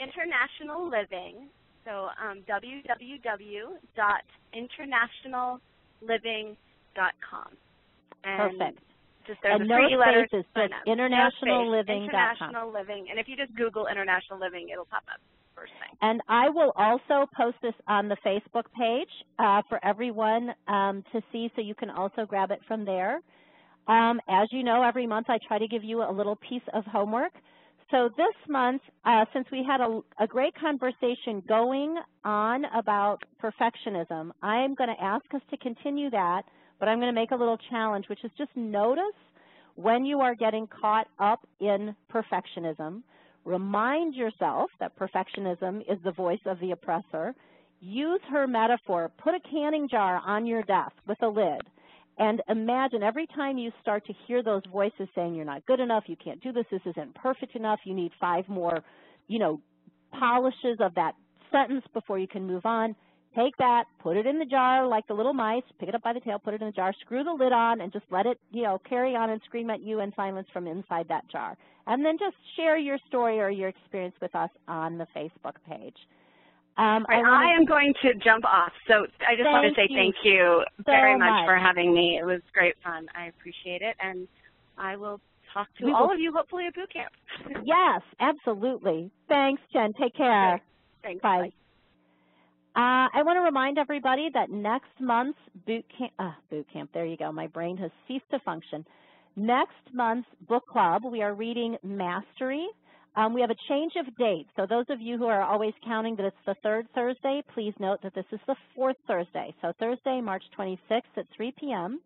International Living, so www.internationalliving.com. Perfect. Just there's and a free letter. Just internationalliving.com. International Living, and if you just Google International Living, it'll pop up first thing. And I will also post this on the Facebook page for everyone to see, so you can also grab it from there. As you know, every month I try to give you a little piece of homework. So this month, since we had a great conversation going on about perfectionism, I'm going to ask us to continue that, but I'm going to make a little challenge, which is just notice when you are getting caught up in perfectionism. Remind yourself that perfectionism is the voice of the oppressor. Use her metaphor. Put a canning jar on your desk with a lid. And imagine every time you start to hear those voices saying you're not good enough, you can't do this, this isn't perfect enough, you need 5 more, polishes of that sentence before you can move on. Take that, put it in the jar like the little mice, pick it up by the tail, put it in the jar, screw the lid on, and just let it, carry on and scream at you in silence from inside that jar. And then just share your story or your experience with us on the Facebook page. I am going to jump off, so I just want to say thank you very much for having me. It was great fun. I appreciate it, and I will talk to all of you hopefully at boot camp. Yes, absolutely. Thanks, Jen. Take care. Okay. Thanks. Bye. I want to remind everybody that next month's boot camp, there you go, my brain has ceased to function. Next month's book club, we are reading Mastery. We have a change of date, so those of you who are always counting that it's the 3rd Thursday, please note that this is the 4th Thursday. So Thursday, March 26th at 3 p.m.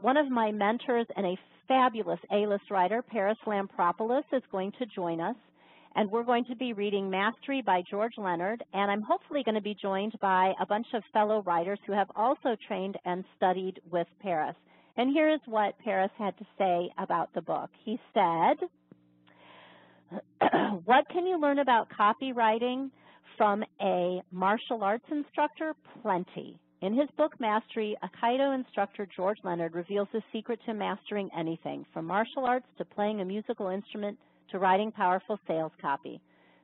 One of my mentors and a fabulous A-list writer, Paris Lampropoulos, is going to join us, and we're going to be reading Mastery by George Leonard, and I'm hopefully going to be joined by a bunch of fellow writers who have also trained and studied with Paris. And here is what Paris had to say about the book. He said, what can you learn about copywriting from a martial arts instructor? Plenty. In his book, Mastery, Aikido instructor George Leonard reveals the secret to mastering anything, from martial arts to playing a musical instrument to writing powerful sales copy.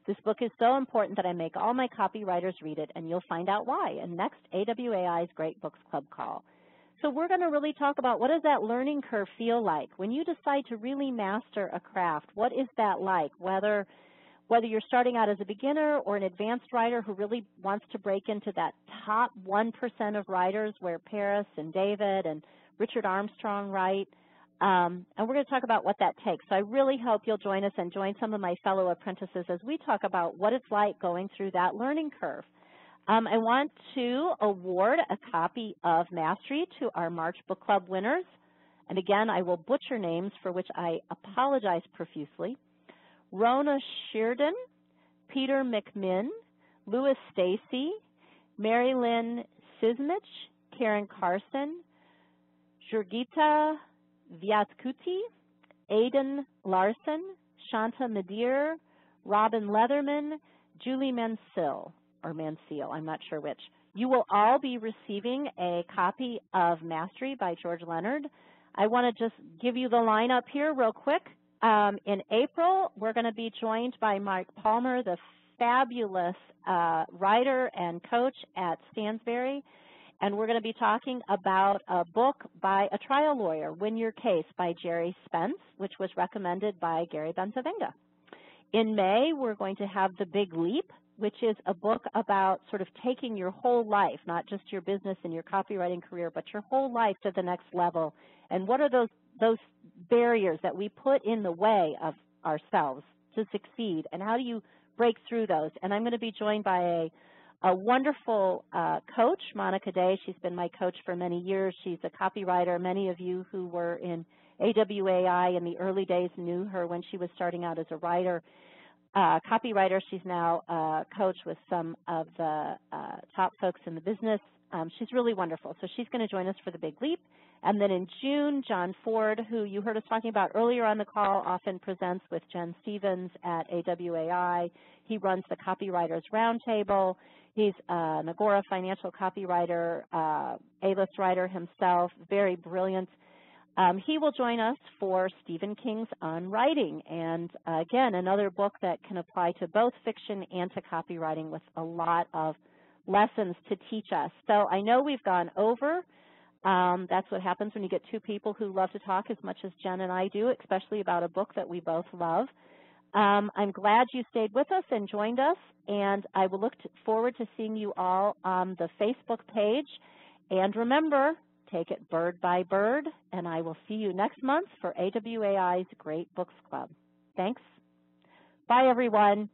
This book is so important that I make all my copywriters read it, and you'll find out why in next AWAI's Great Books Club call. So we're going to really talk about what does that learning curve feel like when you decide to really master a craft. What is that like, whether you're starting out as a beginner or an advanced writer who really wants to break into that top 1% of writers where Paris and David and Richard Armstrong write. And we're going to talk about what that takes. So I really hope you'll join us and join some of my fellow apprentices as we talk about what it's like going through that learning curve. I want to award a copy of Mastery to our March Book Club winners. And again, I will butcher names for which I apologize profusely. Rona Sheardon, Peter McMinn, Louis Stacy, Mary Lynn Sismich, Karen Carson, Jurgita Vyatkuti, Aidan Larson, Shanta Madir, Robin Leatherman, Julie Mansell, I'm not sure which. You will all be receiving a copy of Mastery by George Leonard. I want to just give you the lineup here real quick. In April, we're going to be joined by Mike Palmer, the fabulous writer and coach at Stansberry, and we're going to be talking about a book by a trial lawyer, Win Your Case by Jerry Spence, which was recommended by Gary Benzavenga. In May, we're going to have The Big Leap which is a book about sort of taking your whole life, not just your business and your copywriting career, but your whole life to the next level. And what are those barriers that we put in the way of ourselves to succeed, and how do you break through those? And I'm going to be joined by a wonderful coach, Monica Day. She's been my coach for many years. She's a copywriter. Many of you who were in AWAI in the early days knew her when she was starting out as a writer. Copywriter. She's now a coach with some of the top folks in the business. She's really wonderful. So she's going to join us for the Big Leap. And then in June, John Ford, who you heard us talking about earlier on the call, often presents with Jen Stevens at AWAI. He runs the Copywriters Roundtable. He's an Agora financial copywriter, A-list writer himself, very brilliant. He will join us for Stephen King's On Writing, and again, another book that can apply to both fiction and to copywriting with a lot of lessons to teach us. So I know we've gone over. That's what happens when you get two people who love to talk as much as Jen and I do, especially about a book that we both love. I'm glad you stayed with us and joined us, and I will look forward to seeing you all on the Facebook page. And remember, take it bird by bird, and I will see you next month for AWAI's Great Books Club. Thanks. Bye, everyone.